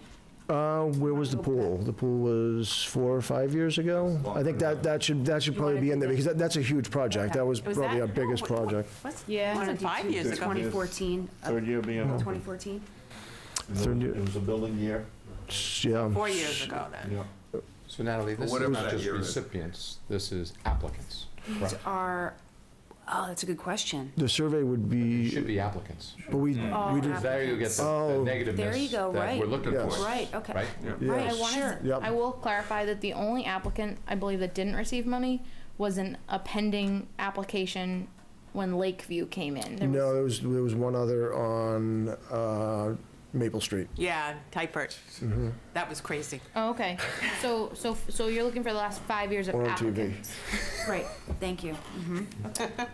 Where was the pool? The pool was 4 or 5 years ago? I think that should probably wanna be in do there, this? because that's a huge project. Okay. That was Was probably that- our biggest no, what- project. Yeah. It wasn't 5 years ago. 2014. Third year being, 2014? Third year. it was a building year. Yeah. 4 years ago then. Yeah. So Natalie, this is whatever not that just year is. recipients, this is applicants. These are, oh, that's a good question. The survey would It be, should be applicants. but we Oh, did, There you get the Oh. negativeness There you go, that right. we're looking Yes. for. Right, okay. Right? Right, I wanted, sure. Yep. I will clarify that the only applicant, I believe, that didn't receive money was a pending application when Lakeview came in. There no, was- there was one other on Maple Street. Yeah, Typert. That was crazy. Oh, okay. So you're looking for the last 5 years of Or on TV. applicants. Right, thank you.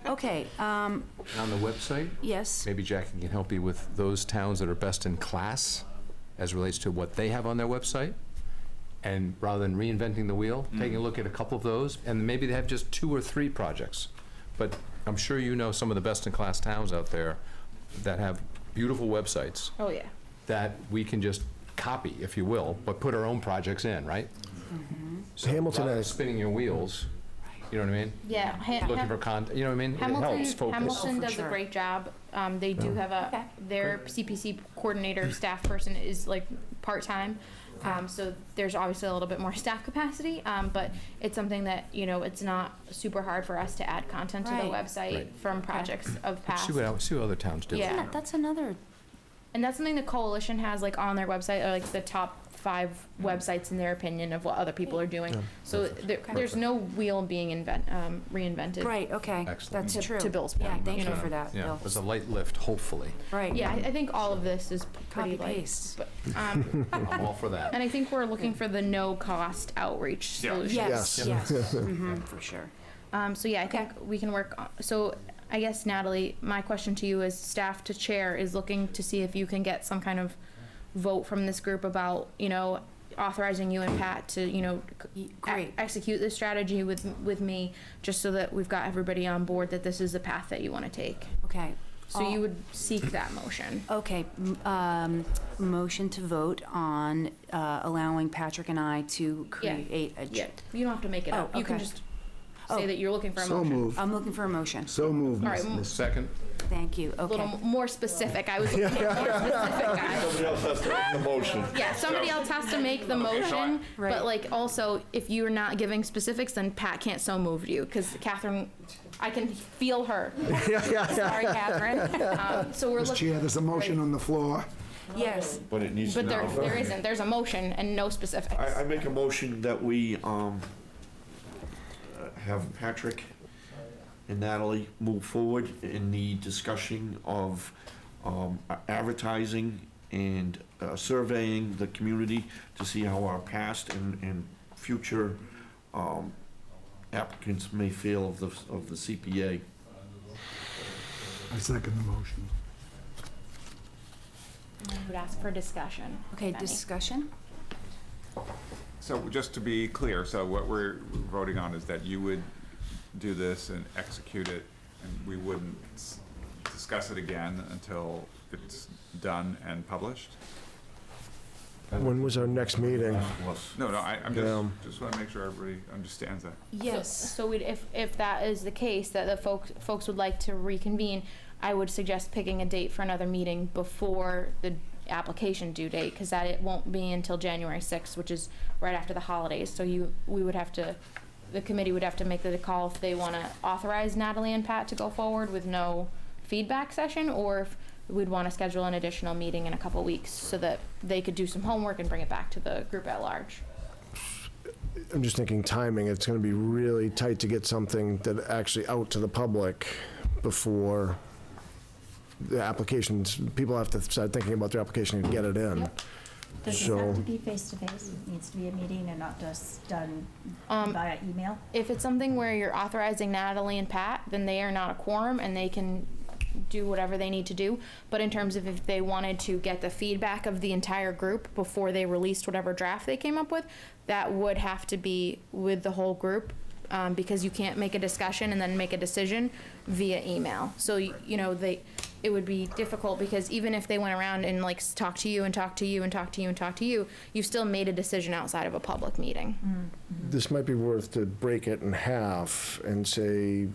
Okay, On the website, yes, maybe Jackie can help you with those towns that are best in class as relates to what they have on their website. And rather than reinventing the wheel, taking a look at a couple of those, and maybe they have just 2 or 3 projects. But I'm sure you know some of the best in class towns out there that have beautiful websites Oh, yeah. that we can just copy, if you will, but put our own projects in, right? So Hamilton rather than has- spinning your wheels, you know what I mean? Yeah. Looking for content, you know what I mean? It helps focus. Hamilton Oh, for does a sure. great job. They do have their CPC coordinator, staff person is like part-time. So there's obviously a little bit more staff capacity, but it's something that, it's not super hard for us to add content to the Right. website Right. from projects of past. See what other towns do. Yeah. that's another, And that's something the coalition has like on their website, or like the top 5 websites in their opinion of what other people are doing. So there's no wheel being reinvented. right, okay, Excellent. that's true. To Bill's Yeah, point, thank you you know. for that, Yeah, Bill. it was a light lift, hopefully. Right. Yeah, I think all of this is pretty Copy light. paste. But, I'm all for that. and I think we're looking for the no-cost outreach Yeah. solution. Yes, Yes. yes, for sure. So yeah, I think we can work on, so I guess Natalie, my question to you as staff to chair is looking to see if you can get some kind of vote from this group about, authorizing you and Pat to, Great. execute this strategy with me, just so that we've got everybody on board that this is the path that you want to take. Okay. So you would seek that motion. Okay, motion to vote on allowing Patrick and I to create a. Yeah, you don't have to make it up. Oh, You can okay. just Oh. say that you're looking for a So motion. moved. I'm looking for a motion. So moved, All right, Miss- Second? Thank you, a little okay. more specific. I was looking for more specific, guys. Somebody else has to make the motion. Yeah, somebody else has to make the motion, Right. but like also, if you're not giving specifics, then Pat can't so move you, because Catherine, I can feel her. Sorry, Catherine. So we're Mr. looking, Chair, there's a motion on the floor. Yes, But it needs to but there isn't, there's a motion and no specifics. I make a motion that we have Patrick and Natalie move forward in the discussion of advertising and surveying the community to see how our past and future applicants may feel of the CPA. I second the motion. I would ask for discussion. okay, if any. discussion? So just to be clear, so what we're voting on is that you would do this and execute it, and we wouldn't discuss it again until it's done and published? When was our next meeting? No, I'm Yeah. just want to make sure everybody understands that. Yes. So we'd, if that is the case, that the folks would like to reconvene, I would suggest picking a date for another meeting before the application due date, because that it won't be until January 6th, which is right after the holidays. So the committee would have to make the call if they want to authorize Natalie and Pat to go forward with no feedback session, or if we'd want to schedule an additional meeting in a couple weeks so that they could do some homework and bring it back to the group at large. I'm just thinking timing. It's going to be really tight to get something that actually out to the public before the applications. People have to start thinking about their application and get it in. Yep. Does this So- have to be face-to-face? It needs to be a meeting and not just done Um, via email? If it's something where you're authorizing Natalie and Pat, then they are not a quorum and they can do whatever they need to do. But in terms of if they wanted to get the feedback of the entire group before they released whatever draft they came up with, that would have to be with the whole group, because you can't make a discussion and then make a decision via email. So, you know, it would be difficult, because even if they went around and like talked to you and talked to you and talked to you and talked to you, you still made a decision outside of a public meeting. This might be worth to break it in half and say,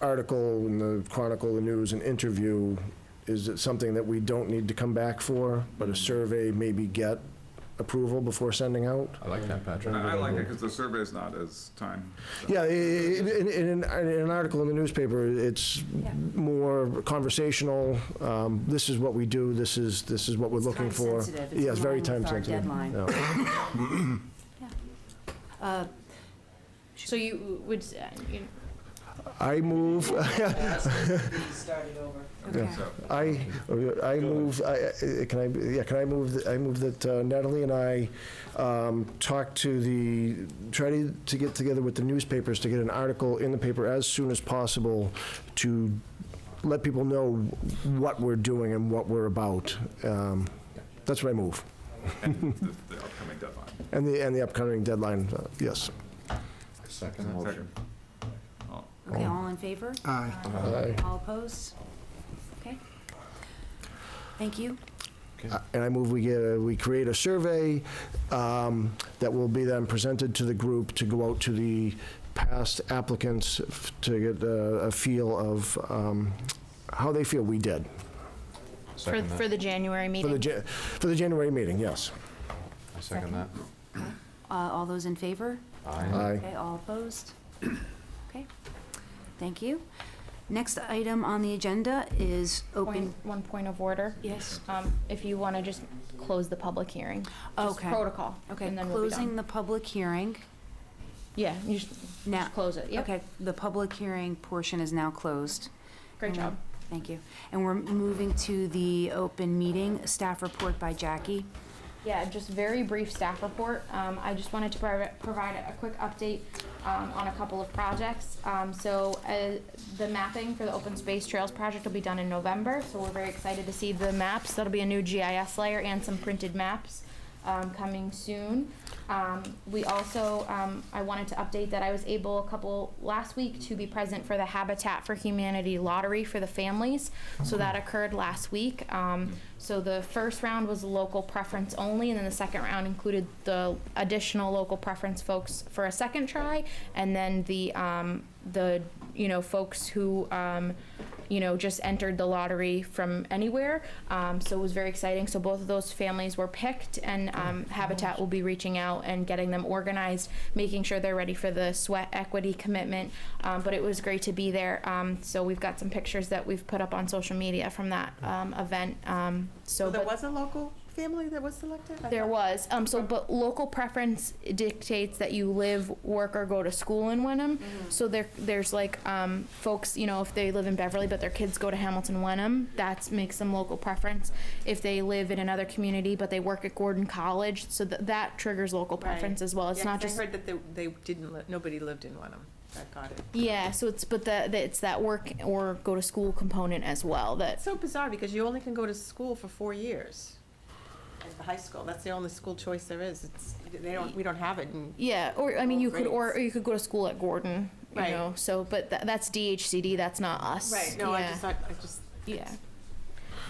article in the Chronicle, the News, an interview, is it something that we don't need to come back for, but a survey maybe get approval before sending out? I like that, Patrick. I like it because the survey's not as time. Yeah, in an article in the newspaper, it's more conversational. This is what we do. This is what we're looking Time for. sensitive. It's Yes, very along time with our sensitive. deadline. Yeah. So you would, you I move. Started over. Okay. I move. Can I move? I move that Natalie and I try to get together with the newspapers to get an article in the paper as soon as possible to let people know what we're doing and what we're about. That's what I move. And the upcoming deadline. And the upcoming deadline. Yes. Second motion. Second. Okay, all in favor? Aye. Aye. All opposed? Okay. Thank you. And I move we create a survey that will be then presented to the group to go out to the past applicants to get a feel of how they feel we did Second that. for the January for meeting. for the January meeting. Yes. I second that. All those in favor? Aye. Aye. Okay, all opposed? Okay, thank you. Next item on the agenda is open. One point of order. Yes. If you want to just close the public hearing. Just Okay. protocol. Okay, and then we'll be closing done. the public hearing. Yeah, you just Now, close it. Yep. okay, the public hearing portion is now closed. Great job. Thank you. And we're moving to the open meeting, staff report by Jackie. Yeah, just very brief staff report. I just wanted to provide a quick update on a couple of projects. The mapping for the open space trails project will be done in November, so we're very excited to see the maps. That'll be a new GIS layer and some printed maps coming soon. We also, I wanted to update that I was able last week to be present for the Habitat for Humanity lottery for the families. So that occurred last week. So the first round was local preference only, and then the second round included the additional local preference folks for a second try, and then the folks who just entered the lottery from anywhere. So it was very exciting. So both of those families were picked, and Habitat will be reaching out and getting them organized, making sure they're ready for the sweat equity commitment. But it was great to be there. So we've got some pictures that we've put up on social media from that event. So there was a local family that was selected? There was. But local preference dictates that you live, work, or go to school in Wenham. So there's like folks, if they live in Beverly but their kids go to Hamilton Wenham, that makes them local preference. If they live in another community but they work at Gordon College, so that triggers local preference as well. It's not just. I heard that they didn't. Nobody lived in Wenham. I got it. Yeah. So it's that work or go to school component as well. It's so bizarre because you only can go to school for 4 years. At the high school, that's the only school choice there is. We don't have it. Yeah, or you could go to school at Gordon, Right. So, but that's DHCD. That's not us. Right. No, yeah. I just. Yeah.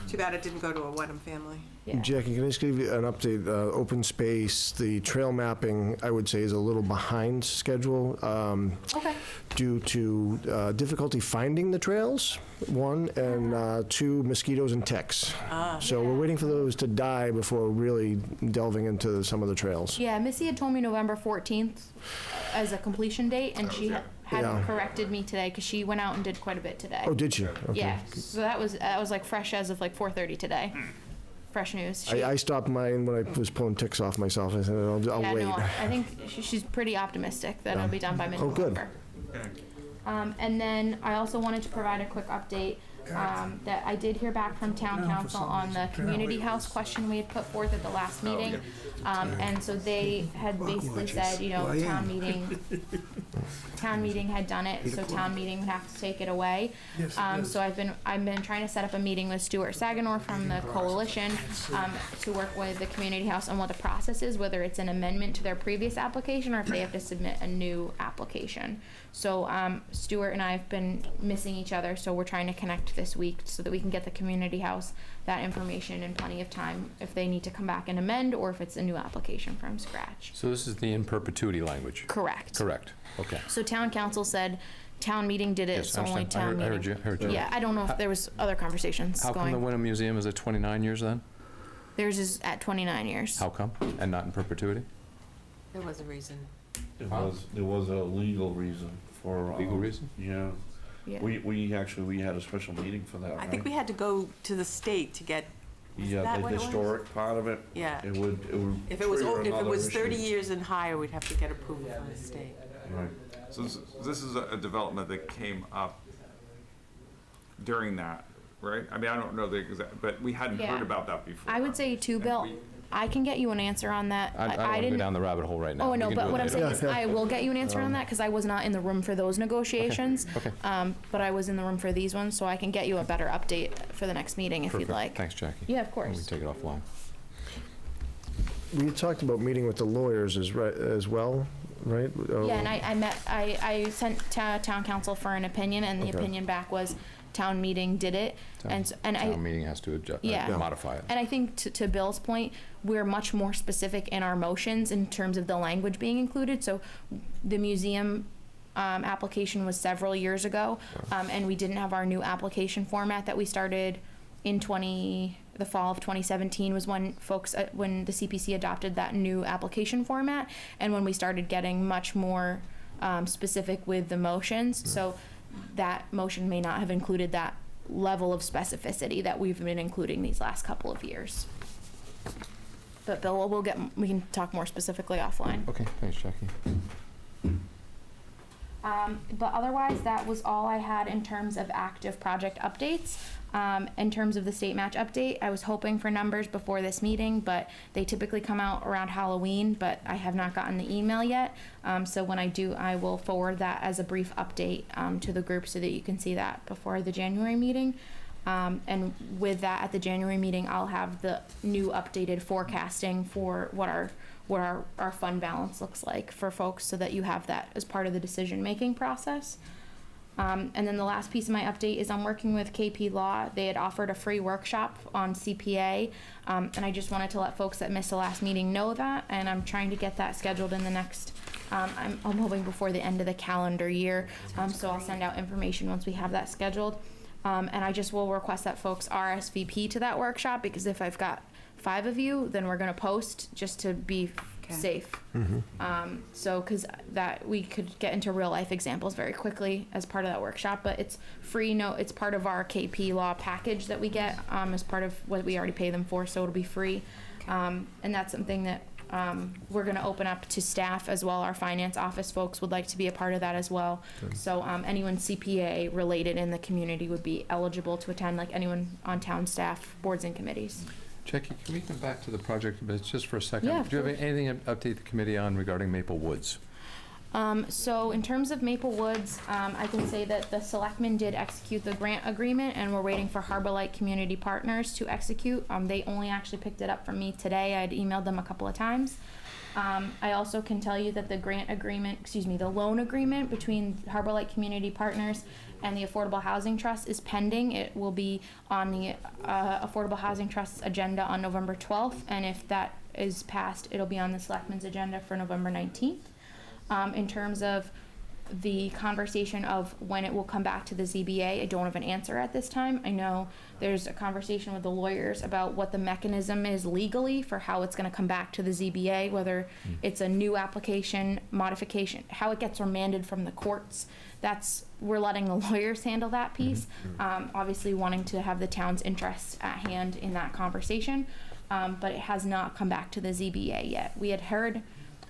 Too bad it didn't go to a Wenham family. Yeah. Jackie, can I just give you an update? Open space, the trail mapping, I would say, is a little behind schedule. Okay. Due to difficulty finding the trails, one, and two, mosquitoes and ticks. So we're waiting for those to die before really delving into some of the trails. Yeah, Missy had told me November 14th as a completion date, and she hadn't Yeah. corrected me today because she went out and did quite a bit today. Oh, did you? Okay. Yeah, so that was like fresh as of like 4:30 today. Fresh news. I stopped mine when I was pulling ticks off myself. I said, I'll wait. No, I think she's pretty optimistic that it'll be done by mid-November. And then I also wanted to provide a quick update that I did hear back from town council on the community house question we had put forth at the last meeting. And so they had basically said, town meeting town meeting had done it, so town meeting would have to take it away. So I've been trying to set up a meeting with Stuart Saganor from the coalition, to work with the community house on what the process is, whether it's an amendment to their previous application or if they have to submit a new application. So, Stuart and I have been missing each other, so we're trying to connect this week so that we can get the community house that information in plenty of time if they need to come back and amend or if it's a new application from scratch. So this is the in perpetuity language? Correct. Correct, okay. So town council said town meeting did it, Yes, it's I only understand. town I meeting. heard you. Yeah, I don't know if there was other conversations How come the going. Wenham Museum is at 29 years then? Theirs is at 29 years. How come? And not in perpetuity? There was a reason. There was a legal reason for. Legal reason? Yeah. Yeah. We had a special meeting for that, I right? think we had to go to the state to get, Yeah, that the what it was? historic part of it. yeah. It would If it was, trigger if it another was 30 issue. years and higher, we'd have to get approval from the state. Right. So this is a development that came up during that, right? I mean, I don't know the exact, but we hadn't Yeah. heard about that before. I would say too, And Bill, we- I can get you an answer on that. I don't want to go didn't. down the rabbit hole right now. Oh, We no, can but do it what I'm later. saying is I will get you an answer on that because I was not in the room for those negotiations. Okay. But I was in the room for these ones, so I can get you a better update for the next meeting if you'd Perfect. like. Thanks, Jackie. Yeah, of We course. can take it offline. We had talked about meeting with the lawyers as well, right? Yeah, and I sent town council for an opinion, and the Okay. opinion back was town meeting did it. And I. Town meeting has to adjust, Yeah. modify it. And I think to Bill's point, we're much more specific in our motions in terms of the language being included. So the museum application was several years ago, and we didn't have our new application format that we started in the fall of 2017 was when when the CPC adopted that new application format, and when we started getting much more specific with the motions. So that motion may not have included that level of specificity that we've been including these last couple of years. But Bill, we can talk more specifically offline. Okay, thanks, Jackie. But otherwise, that was all I had in terms of active project updates. In terms of the state match update, I was hoping for numbers before this meeting, but they typically come out around Halloween, but I have not gotten the email yet. So when I do, I will forward that as a brief update to the group so that you can see that before the January meeting. And with that, at the January meeting, I'll have the new updated forecasting for what our fund balance looks like for folks so that you have that as part of the decision-making process. And then the last piece of my update is I'm working with KP Law. They had offered a free workshop on CPA, and I just wanted to let folks that missed the last meeting know that, and I'm trying to get that scheduled in the next, I'm hoping before the end of the calendar year, so I'll send out information once we have that scheduled. And I just will request that folks RSVP to that workshop, because if I've got 5 of you, then we're gonna post just to be safe. So, cause that, we could get into real life examples very quickly as part of that workshop, but it's free, it's part of our KP Law package that we get, as part of what we already pay them for, so it'll be free. And that's something that, we're gonna open up to staff as well. Our finance office folks would like to be a part of that as well. So, anyone CPA related in the community would be eligible to attend, like anyone on town staff, boards and committees. Jackie, can we come back to the project, but it's just for a second? Yeah, of Do you have course. anything to update the committee on regarding Maple Woods? So in terms of Maple Woods, I can say that the selectmen did execute the grant agreement, and we're waiting for Harbor Light Community Partners to execute. They only actually picked it up from me today. I'd emailed them a couple of times. I also can tell you that the loan agreement between Harbor Light Community Partners and the Affordable Housing Trust is pending. It will be on the Affordable Housing Trust's agenda on November 12th, and if that is passed, it'll be on the selectmen's agenda for November 19th. In terms of the conversation of when it will come back to the ZBA, I don't have an answer at this time. I know there's a conversation with the lawyers about what the mechanism is legally for how it's gonna come back to the ZBA, whether it's a new application, modification, how it gets remanded from the courts. We're letting the lawyers handle that piece. Obviously wanting to have the town's interests at hand in that conversation, but it has not come back to the ZBA yet. We had heard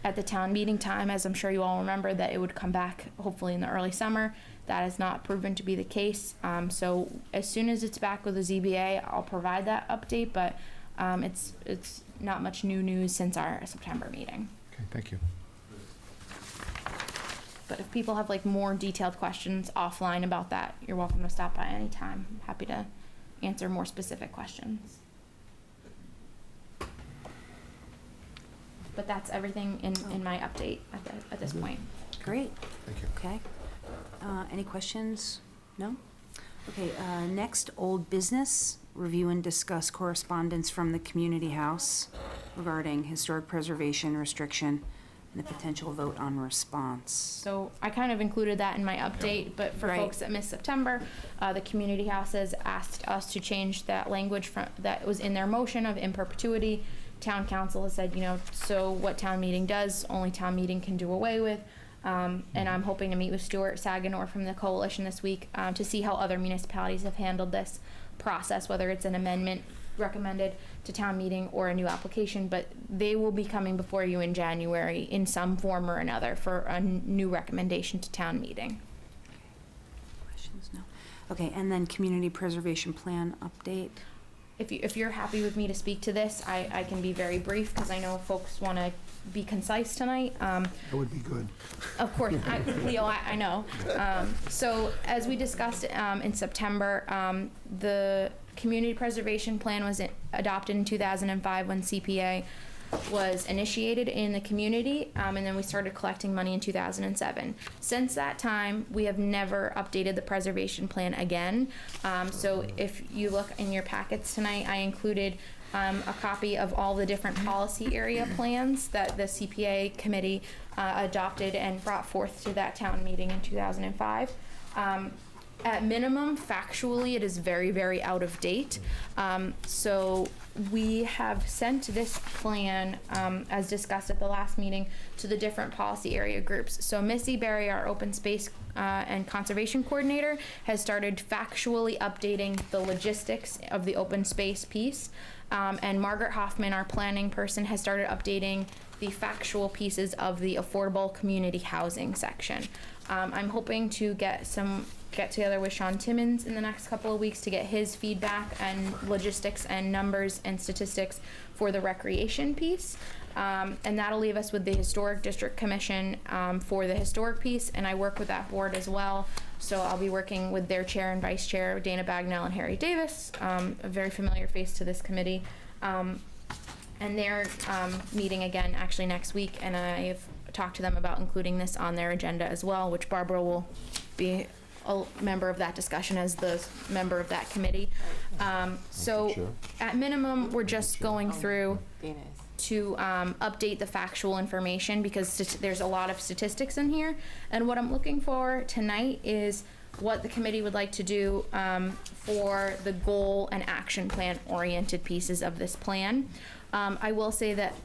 at the town meeting time, as I'm sure you all remember, that it would come back hopefully in the early summer. That has not proven to be the case. So as soon as it's back with the ZBA, I'll provide that update, but it's not much new news since our September meeting. Okay, thank you. But if people have like more detailed questions offline about that, you're welcome to stop by anytime. I'm happy to answer more specific questions. But that's everything in my update at this point. Great. Thank you. Okay. Any questions? No? Okay, next, old business. Review and discuss correspondence from the community house regarding historic preservation restriction and a potential vote on response. So I kind of included that in my update, but for Right. folks that missed September, the community house has asked us to change that language from, that was in their motion of in perpetuity. Town council has said, so what town meeting does, only town meeting can do away with. And I'm hoping to meet with Stuart Saganor from the coalition this week to see how other municipalities have handled this process, whether it's an amendment recommended to town meeting or a new application, but they will be coming before you in January in some form or another for a new recommendation to town meeting. Questions? No. Okay, and then community preservation plan update. If you're happy with me to speak to this, I can be very brief because I know folks want to be concise tonight. That would be good. Of course, Leo, I know. So as we discussed in September, the community preservation plan was adopted in 2005 when CPA was initiated in the community, and then we started collecting money in 2007. Since that time, we have never updated the preservation plan again. So if you look in your packets tonight, I included a copy of all the different policy area plans that the CPA committee adopted and brought forth to that town meeting in 2005. At minimum, factually, it is very, very out of date. So we have sent this plan, as discussed at the last meeting, to the different policy area groups. So Missy Berry, our open space and conservation coordinator, has started factually updating the logistics of the open space piece. And Margaret Hoffman, our planning person, has started updating the factual pieces of the affordable community housing section. I'm hoping to get together with Sean Timmons in the next couple of weeks to get his feedback and logistics and numbers and statistics for the recreation piece. And that'll leave us with the Historic District Commission for the historic piece, and I work with that board as well. So I'll be working with their chair and vice chair, Dana Bagnell and Harry Davis, a very familiar face to this committee. And they're meeting again actually next week, and I've talked to them about including this on their agenda as well, which Barbara will be a member of that discussion as the member of that committee. So at minimum, we're just going through to update the factual information because there's a lot of statistics in here. And what I'm looking for tonight is what the committee would like to do for the goal and action plan oriented pieces of this plan. I will say that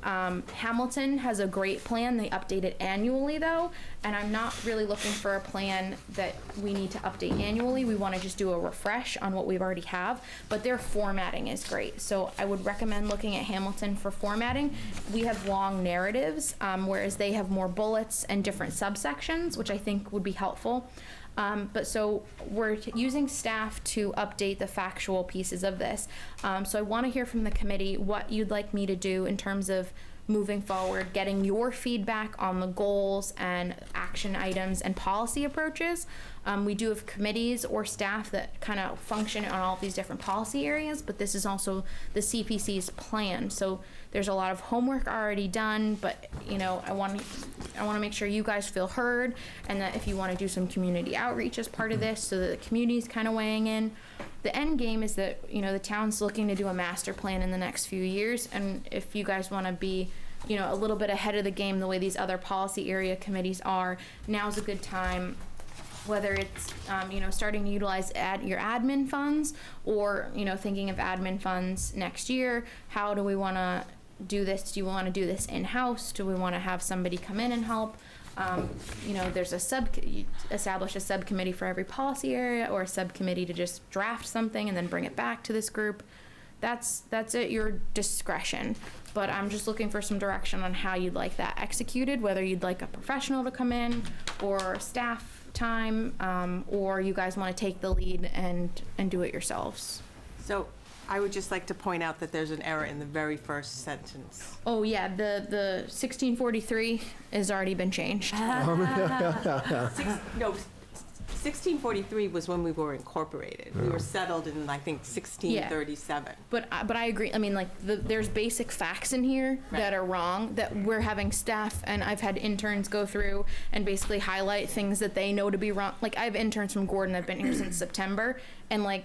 Hamilton has a great plan. They update it annually though, and I'm not really looking for a plan that we need to update annually. We want to just do a refresh on what we already have, but their formatting is great. So I would recommend looking at Hamilton for formatting. We have long narratives, whereas they have more bullets and different subsections, which I think would be helpful. But so we're using staff to update the factual pieces of this. So I want to hear from the committee what you'd like me to do in terms of moving forward, getting your feedback on the goals and action items and policy approaches. We do have committees or staff that kind of function on all of these different policy areas, but this is also the CPC's plan. So there's a lot of homework already done, but I want to make sure you guys feel heard, and that if you want to do some community outreach as part of this, so that the community's kind of weighing in. The end game is that the town's looking to do a master plan in the next few years, and if you guys want to be a little bit ahead of the game the way these other policy area committees are, now's a good time. Whether it's starting to utilize your admin funds or thinking of admin funds next year. How do we want to do this? Do you want to do this in-house? Do we want to have somebody come in and help? There's establish a subcommittee for every policy area, or a subcommittee to just draft something and then bring it back to this group. That's at your discretion, but I'm just looking for some direction on how you'd like that executed, whether you'd like a professional to come in or staff time, or you guys want to take the lead and do it yourselves. So I would just like to point out that there's an error in the very first sentence. Oh, yeah, the 1643 has already been changed. No, 1643 was when we were incorporated. We were settled in, I think, 1637. But I agree. I mean, like, there's basic facts in here that are wrong, that we're having staff, and I've had interns go through and basically highlight things that they know to be wrong. Like, I have interns from Gordon that have been here since September, and, like,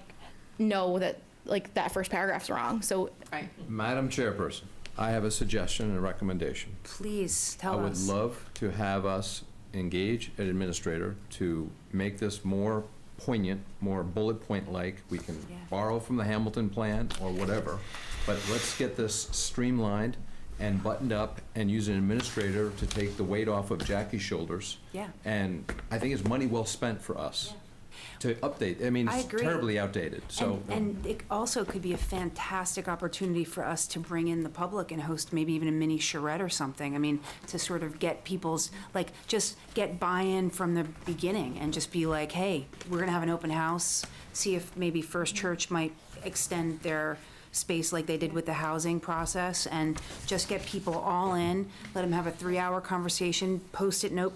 know that, like, that first paragraph's wrong. So, Right. Madam Chairperson, I have a suggestion and a recommendation. Please, I tell would us. love to have us engage an administrator to make this more poignant, more bullet point-like. We can Yeah. borrow from the Hamilton plan or whatever, but let's get this streamlined and buttoned up and use an administrator to take the weight off of Jackie's shoulders. Yeah. And I think it's money well spent for us to update. I mean, I it's agree. terribly outdated, so. And it also could be a fantastic opportunity for us to bring in the public and host maybe even a mini charrette or something. I mean, to sort of get people's, like, just get buy-in from the beginning and just be like, hey, we're gonna have an open house, see if maybe First Church might extend their space like they did with the housing process, and just get people all in, let them have a 3-hour conversation, post-it note,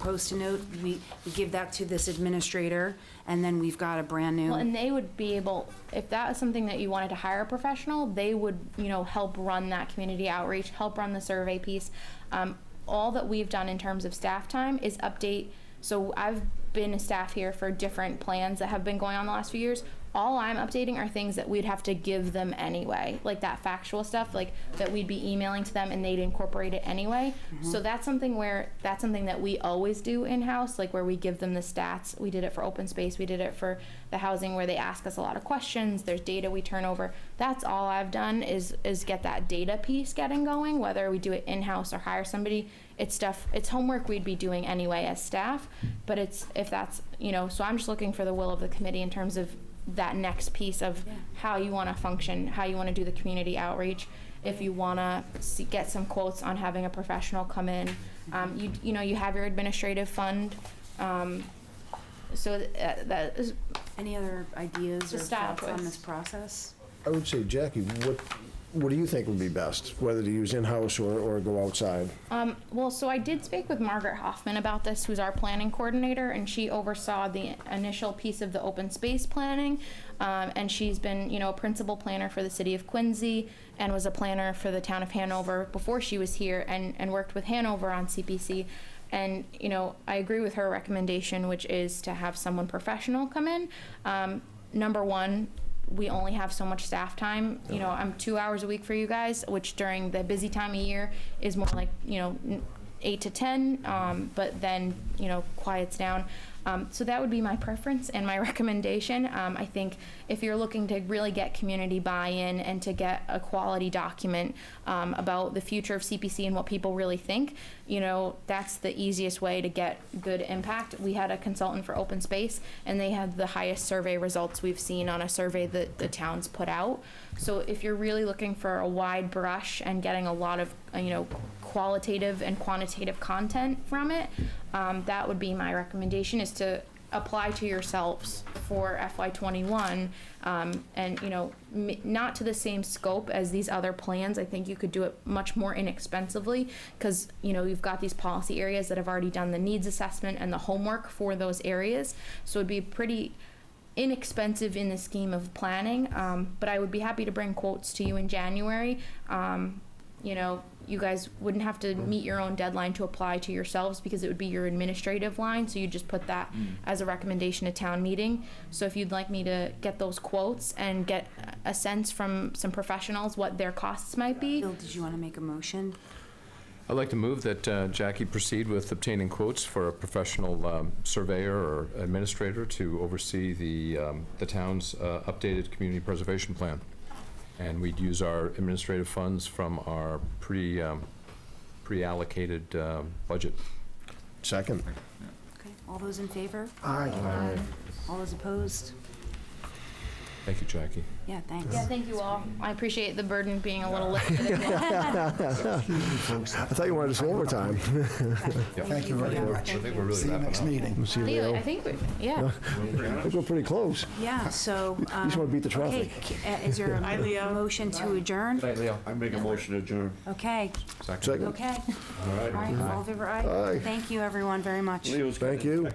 we give that to this administrator, and then we've got a brand new. well, and they would be able, if that was something that you wanted to hire a professional, they would, help run that community outreach, help run the survey piece. All that we've done in terms of staff time is update. So I've been a staff here for different plans that have been going on the last few years. All I'm updating are things that we'd have to give them anyway, like that factual stuff, like that we'd be emailing to them and they'd incorporate it anyway. So that's something that we always do in-house, like where we give them the stats. We did it for open space, we did it for the housing where they ask us a lot of questions, there's data we turn over. That's all I've done is get that data piece getting going, whether we do it in-house or hire somebody. It's homework we'd be doing anyway as staff, but so I'm just looking for the will of the committee in terms of that next piece of how you want to function, how you want to do the community outreach. If you want to get some quotes on having a professional come in, you have your administrative fund. So that is Any other ideas or The style thoughts on choice. this process? I would say, Jackie, what do you think would be best, whether to use in-house or go outside? Well, so I did speak with Margaret Hoffman about this, who's our planning coordinator, and she oversaw the initial piece of the open space planning. And she's been, a principal planner for the city of Quincy and was a planner for the town of Hanover before she was here, and worked with Hanover on CPC. And, I agree with her recommendation, which is to have someone professional come in. Number one, we only have so much staff time. I'm 2 hours a week for you guys, which during the busy time of year is more like, 8 to 10, but then, quiets down. So that would be my preference and my recommendation. I think if you're looking to really get community buy-in and to get a quality document about the future of CPC and what people really think, that's the easiest way to get good impact. We had a consultant for open space, and they had the highest survey results we've seen on a survey that the towns put out. So if you're really looking for a wide brush and getting a lot of, qualitative and quantitative content from it, that would be my recommendation, is to apply to yourselves for FY21, and not to the same scope as these other plans. I think you could do it much more inexpensively, because you've got these policy areas that have already done the needs assessment and the homework for those areas, so it'd be pretty inexpensive in the scheme of planning. But I would be happy to bring quotes to you in January. You guys wouldn't have to meet your own deadline to apply to yourselves, because it would be your administrative line, so you just put that as a recommendation at town meeting. So if you'd like me to get those quotes and get a sense from some professionals what their costs might be. Bill, did you want to make a motion? I'd like to move that Jackie proceed with obtaining quotes for a professional surveyor or administrator to oversee the town's updated community preservation plan. And we'd use our administrative funds from our pre-allocated budget. Second. Okay, all those in favor? Aye. All those opposed? Thank you, Jackie. Yeah, thanks. Yeah, thank you all. I appreciate the burden being a little lifted as well. I thought you wanted some overtime. Thank you very much. I think we're really See you wrapping next up. meeting. See you, Leo, Leo. I think, yeah. I think we're pretty close. Yeah, so. You just want to beat the Okay, traffic. is there Bye, a Leo. motion to adjourn? Good night, Leo. I make a motion to adjourn. Okay, Second. okay. All right. All right, all in favor, aye. Aye. Thank you, everyone, very much. Leo's got Thank it. you.